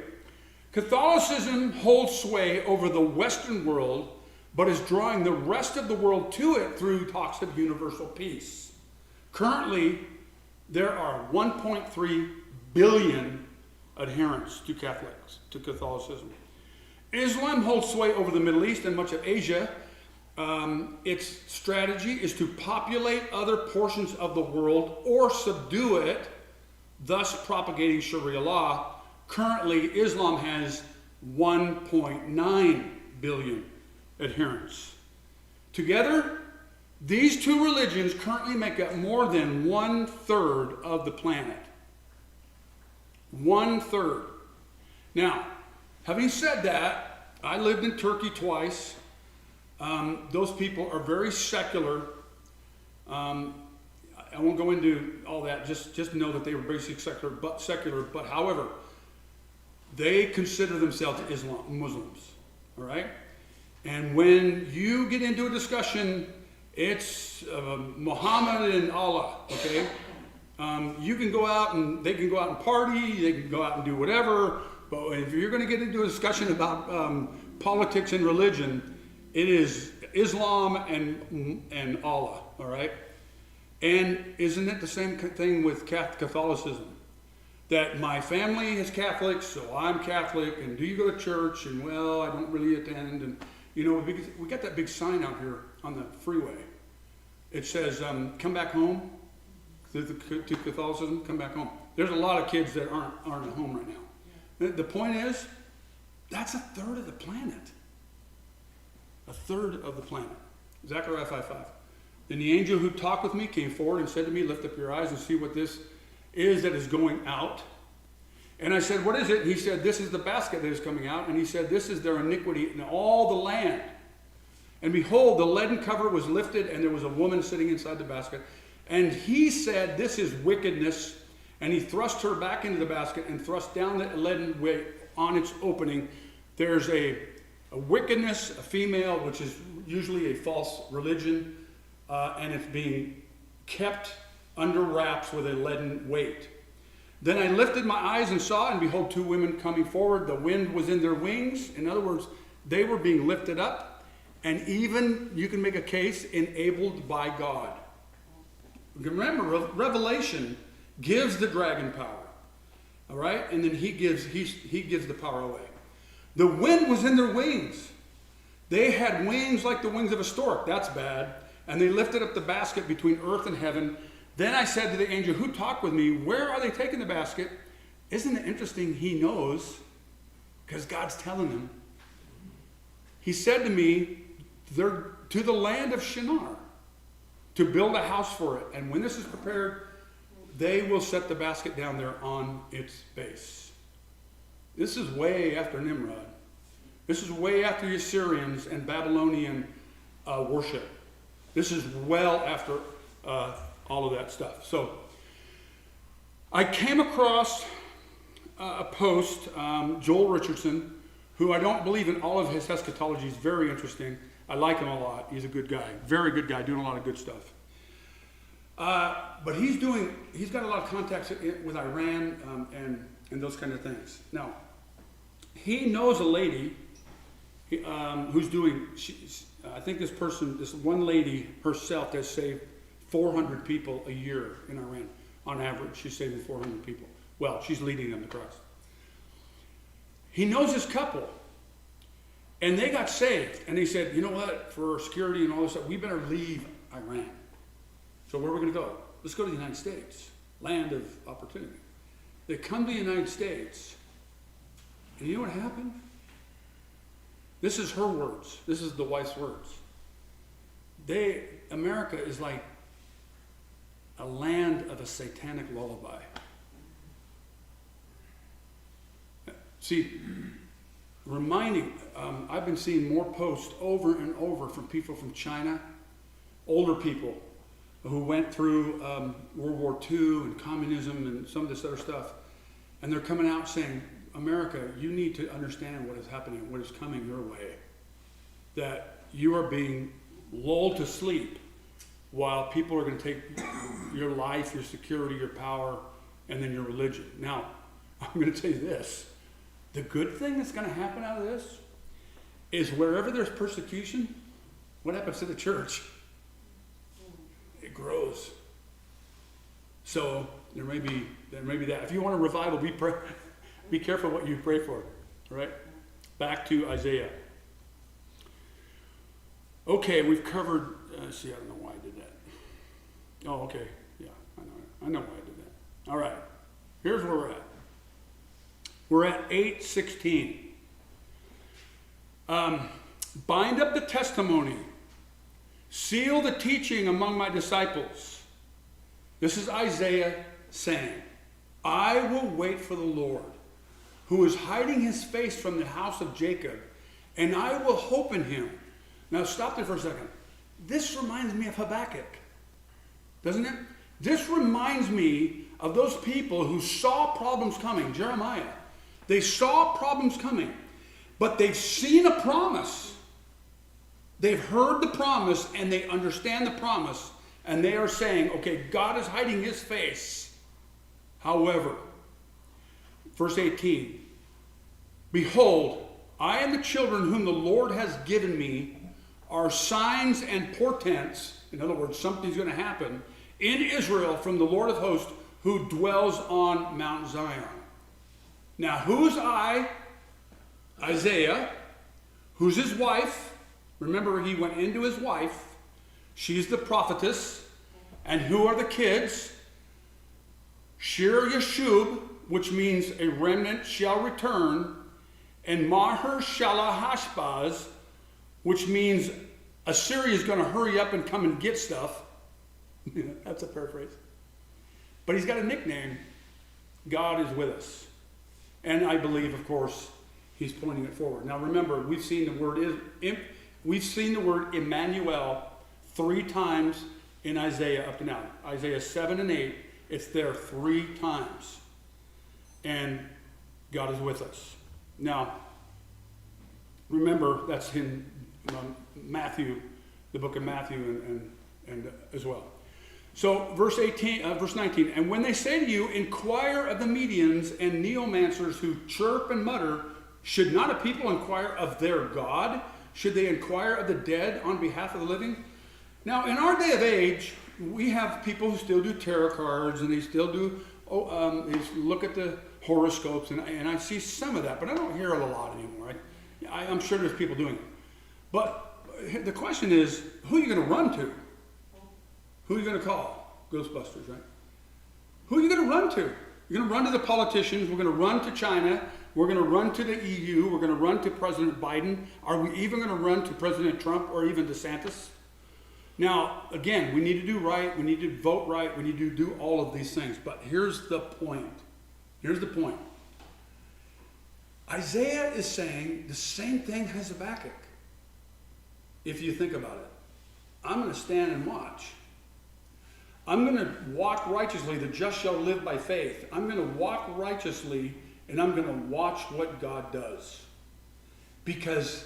S1: Catholicism holds sway over the Western world, but is drawing the rest of the world to it through talks of universal peace. Currently, there are 1.3 billion adherents to Catholicism. Islam holds sway over the Middle East and much of Asia. Its strategy is to populate other portions of the world or subdue it, thus propagating Sharia law. Currently, Islam has 1.9 billion adherents. Together, these two religions currently make up more than 1/3 of the planet. 1/3. Now, having said that, I lived in Turkey twice. Those people are very secular. I won't go into all that. Just know that they were basically secular. But however, they consider themselves Muslims. All right. And when you get into a discussion, it's Muhammad and Allah. Okay. You can go out and they can go out and party, they can go out and do whatever, but if you're going to get into a discussion about politics and religion, it is Islam and Allah, all right? And isn't it the same thing with Catholicism? That my family is Catholic, so I'm Catholic, and do you go to church? And well, I don't really attend. And you know, we got that big sign out here on the freeway. It says, come back home. To Catholicism, come back home. There's a lot of kids that aren't at home right now. The point is, that's a third of the planet. A third of the planet. Zechariah 5:5. Then the angel who talked with me came forward and said to me, lift up your eyes and see what this is that is going out. And I said, what is it? And he said, this is the basket that is coming out. And he said, this is their iniquity in all the land. And behold, the leaden cover was lifted, and there was a woman sitting inside the basket. And he said, this is wickedness. And he thrust her back into the basket and thrust down the leaden weight on its opening. There's a wickedness, a female, which is usually a false religion, and it's being kept under wraps with a leaden weight. Then I lifted my eyes and saw, and behold, two women coming forward. The wind was in their wings. In other words, they were being lifted up, and even, you can make a case, enabled by God. Remember, Revelation gives the dragon power, all right? And then he gives the power away. The wind was in their wings. They had wings like the wings of a stork. That's bad. And they lifted up the basket between earth and heaven. Then I said to the angel who talked with me, where are they taking the basket? Isn't it interesting? He knows, because God's telling him. He said to me, they're to the land of Shinar, to build a house for it. And when this is prepared, they will set the basket down there on its base. This is way after Nimrod. This is way after the Assyrians and Babylonian worship. This is well after all of that stuff. So I came across a post, Joel Richardson, who I don't believe in all of his eschatology. He's very interesting. I like him a lot. He's a good guy. Very good guy, doing a lot of good stuff. But he's got a lot of contacts with Iran and those kind of things. Now, he knows a lady who's doing, I think this one lady herself has saved 400 people a year in Iran. On average, she's saving 400 people. Well, she's leading them to Christ. He knows this couple. And they got saved. And he said, you know what, for security and all this stuff, we better leave Iran. So where are we going to go? Let's go to the United States, land of opportunity. They come to the United States, and you know what happened? This is her words. This is the wife's words. America is like a land of a satanic lullaby. See, I've been seeing more posts over and over from people from China, older people who went through World War II and communism and some of this other stuff. And they're coming out saying, America, you need to understand what is happening, what is coming your way. That you are being lulled to sleep while people are going to take your life, your security, your power, and then your religion. Now, I'm going to tell you this. The good thing that's going to happen out of this is wherever there's persecution, what happens to the church? It grows. So there may be that. If you want a revival, be careful what you pray for. All right? Back to Isaiah. Okay, we've covered. I don't know why I did that. Oh, okay. Yeah, I know why I did that. All right. Here's where we're at. We're at 8:16. Bind up the testimony. Seal the teaching among my disciples. This is Isaiah saying, I will wait for the Lord, who is hiding his face from the house of Jacob, and I will hope in him. Now stop there for a second. This reminds me of Habakkuk, doesn't it? This reminds me of those people who saw problems coming. Jeremiah. They saw problems coming, but they've seen a promise. They've heard the promise and they understand the promise, and they are saying, okay, God is hiding his face, However, verse 18, behold, I and the children whom the Lord has given me are signs and portents. In other words, something's going to happen in Israel from the Lord of hosts who dwells on Mount Zion. Now, who's I? Isaiah. Who's his wife? Remember, he went into his wife. She's the prophetess. And who are the kids? Shir Yashub, which means a remnant shall return, and Maher Shalahashbaz, which means Assyria is going to hurry up and come and get stuff. That's a paraphrase. But he's got a nickname. God is with us. And I believe, of course, he's pointing it forward. Now remember, we've seen the word Emmanuel 3 times in Isaiah up to now. Isaiah 7 and 8, it's there 3 times. And God is with us. Now, remember, that's in Matthew, the book of Matthew and as well. So verse 19, and when they say to you, inquire of the Medians and Neomancers who chirp and mutter, should not a people inquire of their God? Should they inquire of the dead on behalf of the living? Now, in our day of age, we have people who still do tarot cards, and they still do, they look at the horoscopes, and I see some of that, but I don't hear it a lot anymore. I'm sure there's people doing it. But the question is, who are you going to run to? Who are you going to call? Ghostbusters, right? Who are you going to run to? You're going to run to the politicians. We're going to run to China. We're going to run to the EU. We're going to run to President Biden. Are we even going to run to President Trump or even DeSantis? Now, again, we need to do right. We need to vote right. We need to do all of these things. But here's the point. Here's the point. Isaiah is saying the same thing as Habakkuk. If you think about it. I'm going to stand and watch. I'm going to walk righteously. The just shall live by faith. I'm going to walk righteously, and I'm going to watch what God does. Because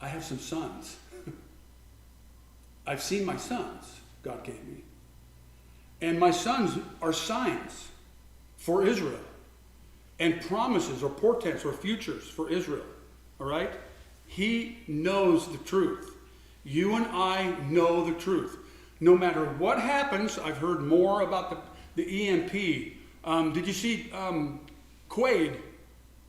S1: I have some sons. I've seen my sons God gave me. And my sons are signs for Israel. And promises or portents or futures for Israel. All right? He knows the truth. You and I know the truth. No matter what happens, I've heard more about the EMP. Did you see Quaid?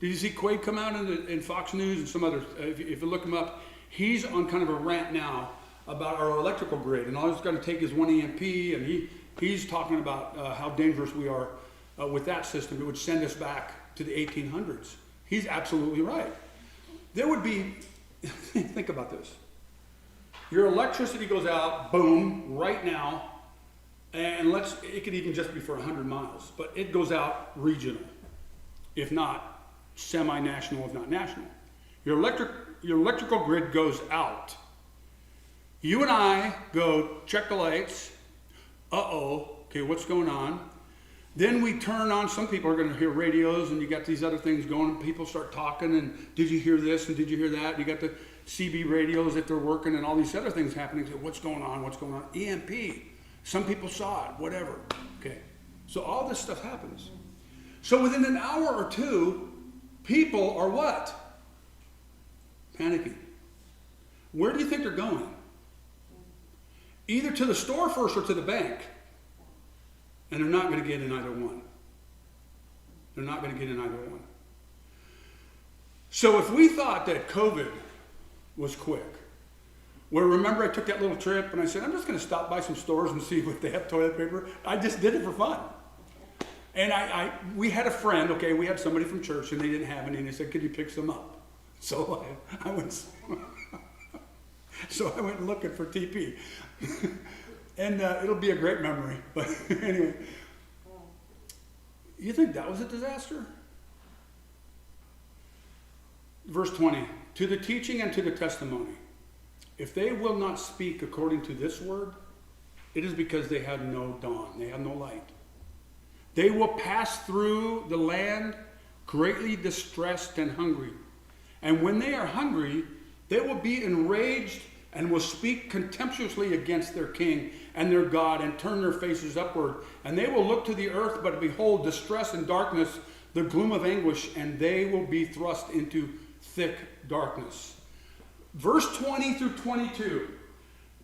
S1: Did you see Quaid come out in Fox News and some others? If you look him up, he's on kind of a rant now about our electrical grid. And all he's got to take is one EMP, and he's talking about how dangerous we are with that system. It would send us back to the 1800s. He's absolutely right. There would be, think about this. Your electricity goes out, boom, right now, and it could even just be for 100 miles, but it goes out regional, if not semi-national, if not national. Your electrical grid goes out. You and I go check the lights. Okay, what's going on? Then we turn on, some people are going to hear radios, and you got these other things going, and people start talking, and did you hear this, and did you hear that? You got the CB radios if they're working, and all these other things happening. So what's going on, what's going on? EMP. Some people saw it, whatever. Okay. So all this stuff happens. So within an hour or two, people are what? Panicking. Where do you think they're going? Either to the store first or to the bank. And they're not going to get in either one. They're not going to get in either one. So if we thought that COVID was quick, where remember I took that little trip and I said, I'm just going to stop by some stores and see if they have toilet paper. I just did it for fun. And we had a friend, okay, we had somebody from church and they didn't have any, and they said, could you pick some up? So I went looking for TP. And it'll be a great memory. But anyway, you think that was a disaster? Verse 20, to the teaching and to the testimony. If they will not speak according to this word, it is because they had no dawn. They have no light. They will pass through the land greatly distressed and hungry. And when they are hungry, they will be enraged and will speak contemptuously against their king and their God, and turn their faces upward. And they will look to the earth, but behold, distress and darkness, the gloom of anguish, and they will be thrust into thick darkness. Verse 20 through 22.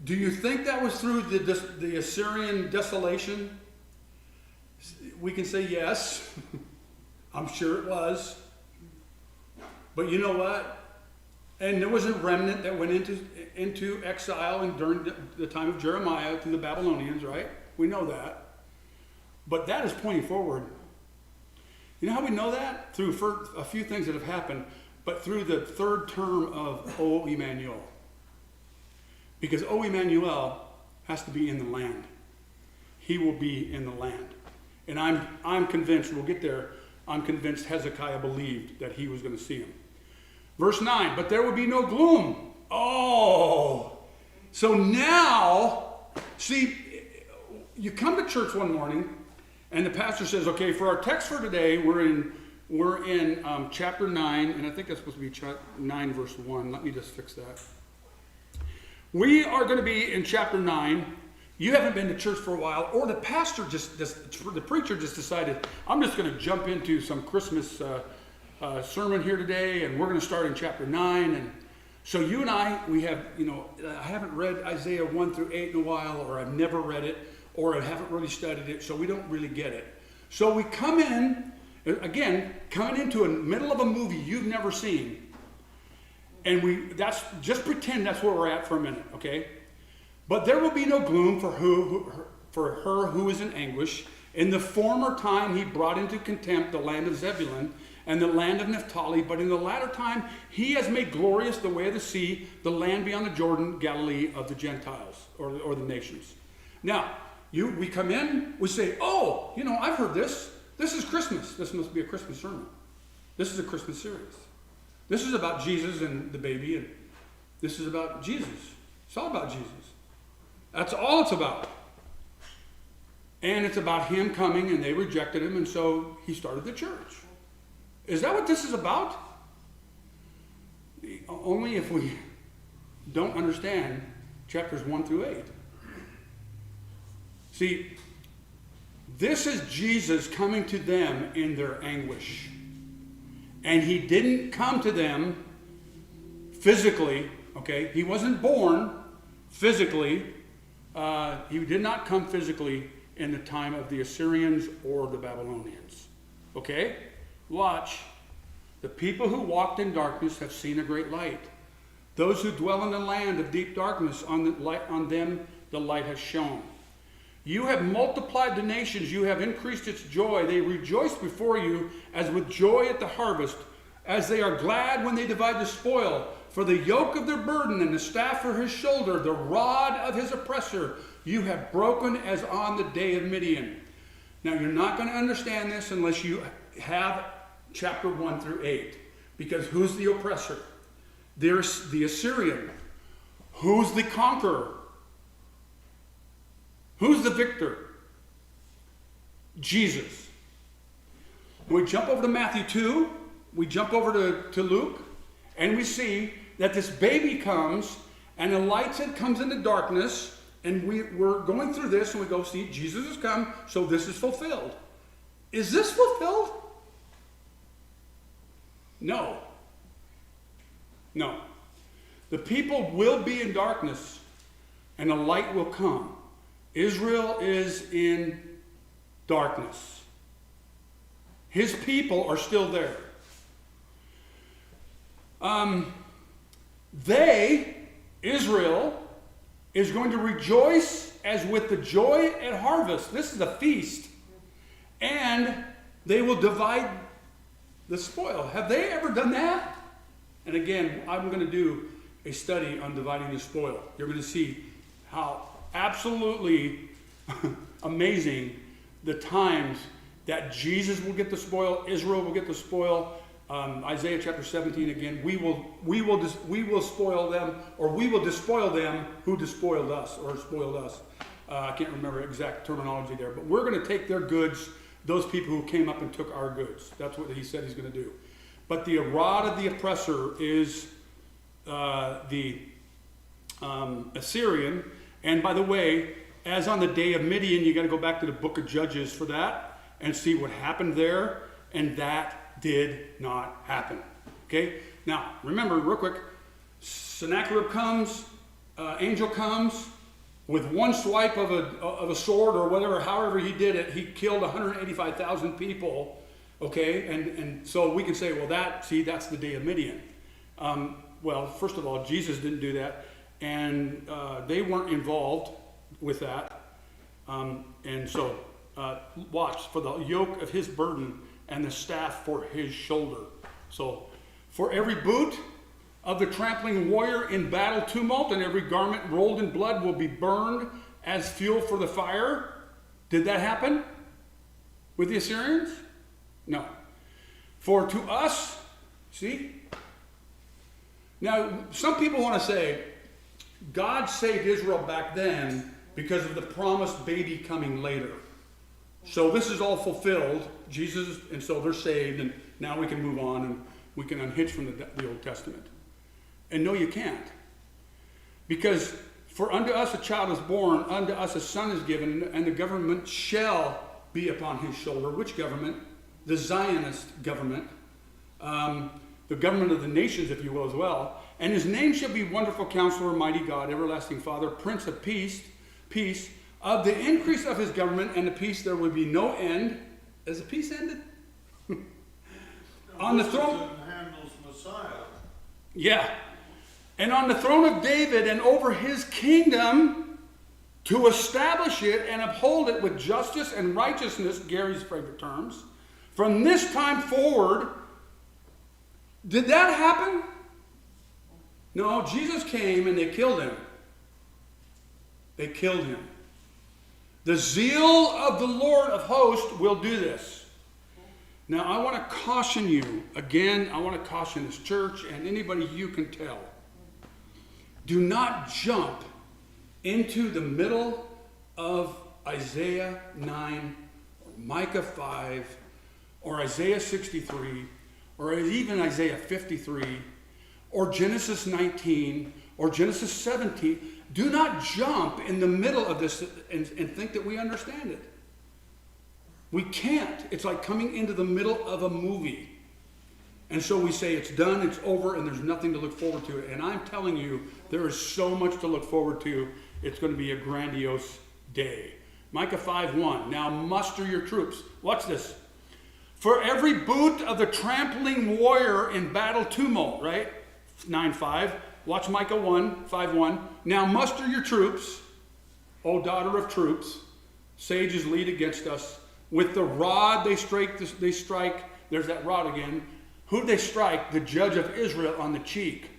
S1: Do you think that was through the Assyrian desolation? We can say yes. I'm sure it was. But you know what? And there was a remnant that went into exile and during the time of Jeremiah to the Babylonians, right? We know that. But that is pointing forward. You know how we know that? Through a few things that have happened, but through the third term of O Emmanuel. Because O Emmanuel has to be in the land. He will be in the land. And I'm convinced, we'll get there, I'm convinced Hezekiah believed that he was going to see him. Verse 9, but there will be no gloom. Oh, so now, see, you come to church one morning and the pastor says, okay, for our text for today, we're in chapter 9, and I think that's supposed to be 9 verse 1. Let me just fix that. We are going to be in chapter 9. You haven't been to church for a while, or the pastor the preacher just decided, I'm just going to jump into some Christmas sermon here today, and we're going to start in chapter 9. And so you and I, we have, I haven't read Isaiah 1 through 8 in a while, or I've never read it, or I haven't really studied it, so we don't really get it. So we come in, again, coming into the middle of a movie you've never seen, and just pretend that's where we're at for a minute, okay? But there will be no gloom for her who is in anguish. In the former time he brought into contempt the land of Zebulun and the land of Naphtali, but in the latter time he has made glorious the way of the sea, the land beyond the Jordan, Galilee of the Gentiles, or the nations. Now, we come in, we say, oh, I've heard this. This is Christmas. This must be a Christmas sermon. This is a Christmas series. This is about Jesus and the baby, and this is about Jesus. It's all about Jesus. That's all it's about. And it's about him coming, and they rejected him, and so he started the church. Is that what this is about? Only if we don't understand chapters 1 through 8. See, this is Jesus coming to them in their anguish. And he didn't come to them physically, okay? He wasn't born physically. He did not come physically in the time of the Assyrians or the Babylonians. Okay? Watch. The people who walked in darkness have seen a great light. Those who dwell in the land of deep darkness, on them the light has shone. You have multiplied the nations. You have increased its joy. They rejoice before you as with joy at the harvest, as they are glad when they divide the spoil. For the yoke of their burden and the staff for his shoulder, the rod of his oppressor, you have broken as on the day of Midian. Now, you're not going to understand this unless you have chapter 1 through 8. Because who's the oppressor? There's the Assyrian. Who's the conqueror? Who's the victor? Jesus. When we jump over to Matthew 2, we jump over to Luke, and we see that this baby comes, and the light comes into darkness, and we're going through this, and we go, see, Jesus has come, so this is fulfilled. Is this fulfilled? No. No. The people will be in darkness, and the light will come. Israel is in darkness. His people are still there. Israel, is going to rejoice as with the joy at harvest. This is a feast. And they will divide the spoil. Have they ever done that? And again, I'm going to do a study on dividing the spoil. You're going to see how absolutely amazing the times that Jesus will get the spoil, Israel will get the spoil. Isaiah chapter 17 again, we will spoil them, or we will despoil them who despoiled us or spoiled us. I can't remember exact terminology there, but we're going to take their goods, those people who came up and took our goods. That's what he said he's going to do. But the rod of the oppressor is the Assyrian. And by the way, as on the day of Midian, you got to go back to the book of Judges for that and see what happened there. And that did not happen. Okay? Now, remember, real quick, Sennacherib comes, angel comes, with one swipe of a sword or whatever, however he did it, he killed 185,000 people. Okay? And so we can say, well, that's the day of Midian. Well, first of all, Jesus didn't do that. And they weren't involved with that. And so, watch, for the yoke of his burden and the staff for his shoulder. So, for every boot of the trampling warrior in battle tumult, and every garment rolled in blood will be burned as fuel for the fire. Did that happen with the Assyrians? No. For to us, see? Now, some people want to say, God saved Israel back then because of the promised baby coming later. So this is all fulfilled, Jesus, and so they're saved, and now we can move on and we can unhitch from the Old Testament. And no, you can't. Because for unto us a child is born, unto us a son is given, and the government shall be upon his shoulder. Which government? The Zionist government. The government of the nations, if you will, as well. And his name shall be Wonderful Counselor, Mighty God, Everlasting Father, Prince of Peace. Of the increase of his government and the peace there will be no end. Has the peace ended? On the throne.
S9: Handles Messiah.
S1: Yeah. And on the throne of David and over his kingdom, to establish it and uphold it with justice and righteousness, Gary's favorite terms, from this time forward. Did that happen? No, Jesus came and they killed him. They killed him. The zeal of the Lord of hosts will do this. Now, I want to caution you, again, I want to caution this church and anybody you can tell. Do not jump into the middle of Isaiah 9, or Micah 5, or Isaiah 63, or even Isaiah 53, or Genesis 19, or Genesis 17. Do not jump in the middle of this and think that we understand it. We can't. It's like coming into the middle of a movie. And so we say it's done, it's over, and there's nothing to look forward to. And I'm telling you, there is so much to look forward to. It's going to be a grandiose day. Micah 5:1. Now muster your troops. Watch this. For every boot of the trampling warrior in battle tumult, right? 9:5. Watch Micah 5:1. Now muster your troops, O daughter of troops. Sages lead against us. With the rod they strike. There's that rod again. Who they strike? The judge of Israel on the cheek.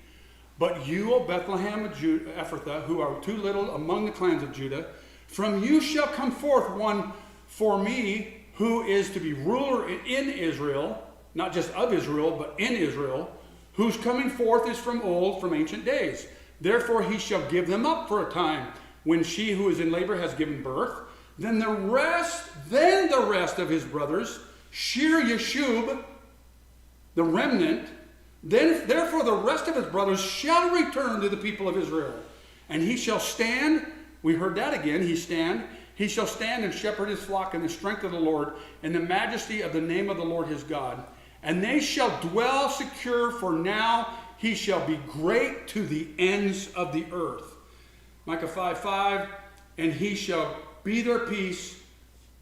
S1: But you, O Bethlehem of Ephrathah, who are too little among the clans of Judah, from you shall come forth one for me, who is to be ruler in Israel, not just of Israel, but in Israel, whose coming forth is from old, from ancient days. Therefore he shall give them up for a time, when she who is in labor has given birth. Then the rest of his brothers, Shir Yeshub, the remnant, therefore the rest of his brothers shall return to the people of Israel. And he shall stand, we heard that again, he shall stand and shepherd his flock in the strength of the Lord, in the majesty of the name of the Lord his God. And they shall dwell secure, for now he shall be great to the ends of the earth. Micah 5:5, and he shall be their peace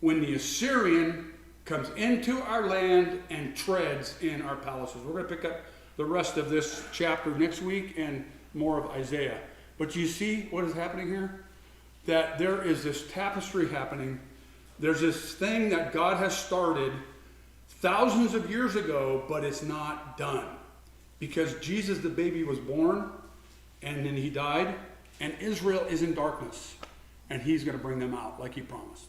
S1: when the Assyrian comes into our land and treads in our palaces. We're going to pick up the rest of this chapter next week and more of Isaiah. But you see what is happening here? That there is this tapestry happening. There's this thing that God has started thousands of years ago, but it's not done. Because Jesus the baby was born, and then he died, and Israel is in darkness. And he's going to bring them out like he promised.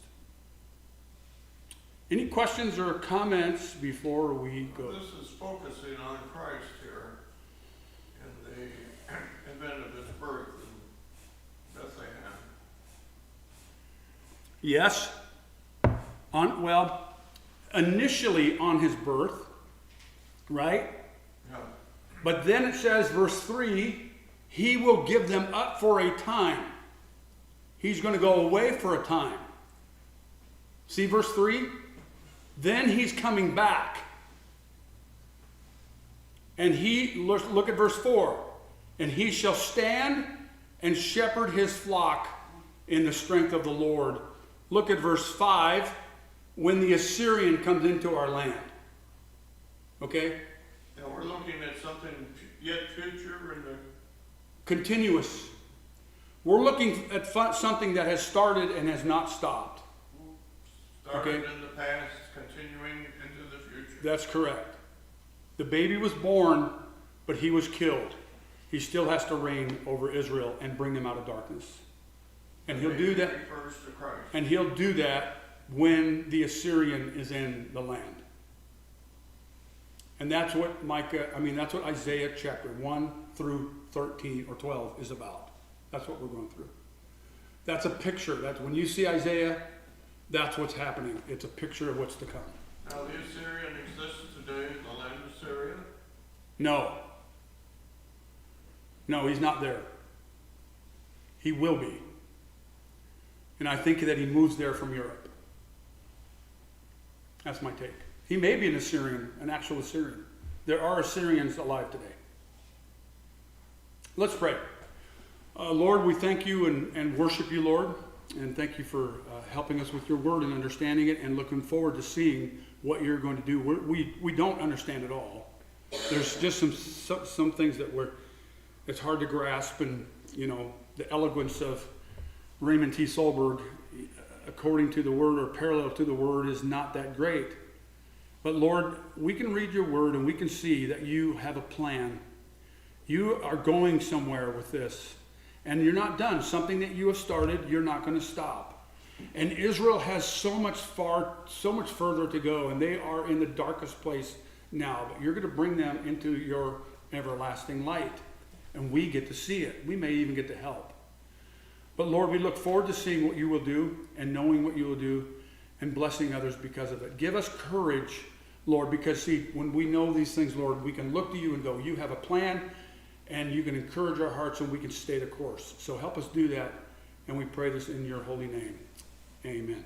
S1: Any questions or comments before we go?
S9: This is focusing on Christ here and the event of his birth in Bethlehem.
S1: Yes. Initially on his birth, right?
S9: Yeah.
S1: But then it says, verse 3, He will give them up for a time. He's going to go away for a time. See verse 3? Then he's coming back. And look at verse 4. And he shall stand and shepherd his flock in the strength of the Lord. Look at verse 5. When the Assyrian comes into our land. Okay?
S9: Now we're looking at something yet future in the
S1: Continuous. We're looking at something that has started and has not stopped.
S9: started
S1: Okay.
S9: in the past, continuing into the future.
S1: That's correct. The baby was born, but he was killed. He still has to reign over Israel and bring them out of darkness. And he'll do that.
S9: Refers to Christ.
S1: And he'll do that when the Assyrian is in the land. And that's what that's what Isaiah chapter 1 through 13 or 12 is about. That's what we're going through. That's a picture. That's when you see Isaiah, that's what's happening. It's a picture of what's to come.
S9: Now the Assyrian exists today in the land of Syria.
S1: No. No, he's not there. He will be. And I think that he moves there from Europe. That's my take. He may be an Assyrian, an actual Assyrian. There are Assyrians alive today. Let's pray. Lord, we thank you and worship you, Lord. And thank you for helping us with your word and understanding it and looking forward to seeing what you're going to do. We don't understand it all. There's just some things that it's hard to grasp. And, the eloquence of Raymond T. Solberg, according to the word or parallel to the word, is not that great. But Lord, we can read your word and we can see that you have a plan. You are going somewhere with this. And you're not done. Something that you have started, you're not going to stop. And Israel has so much further to go. And they are in the darkest place now. But you're going to bring them into your everlasting light. And we get to see it. We may even get to help. But Lord, we look forward to seeing what you will do and knowing what you will do and blessing others because of it. Give us courage, Lord, because see, when we know these things, Lord, we can look to you and go, you have a plan, and you can encourage our hearts and we can stay the course. So help us do that, and we pray this in your holy name. Amen.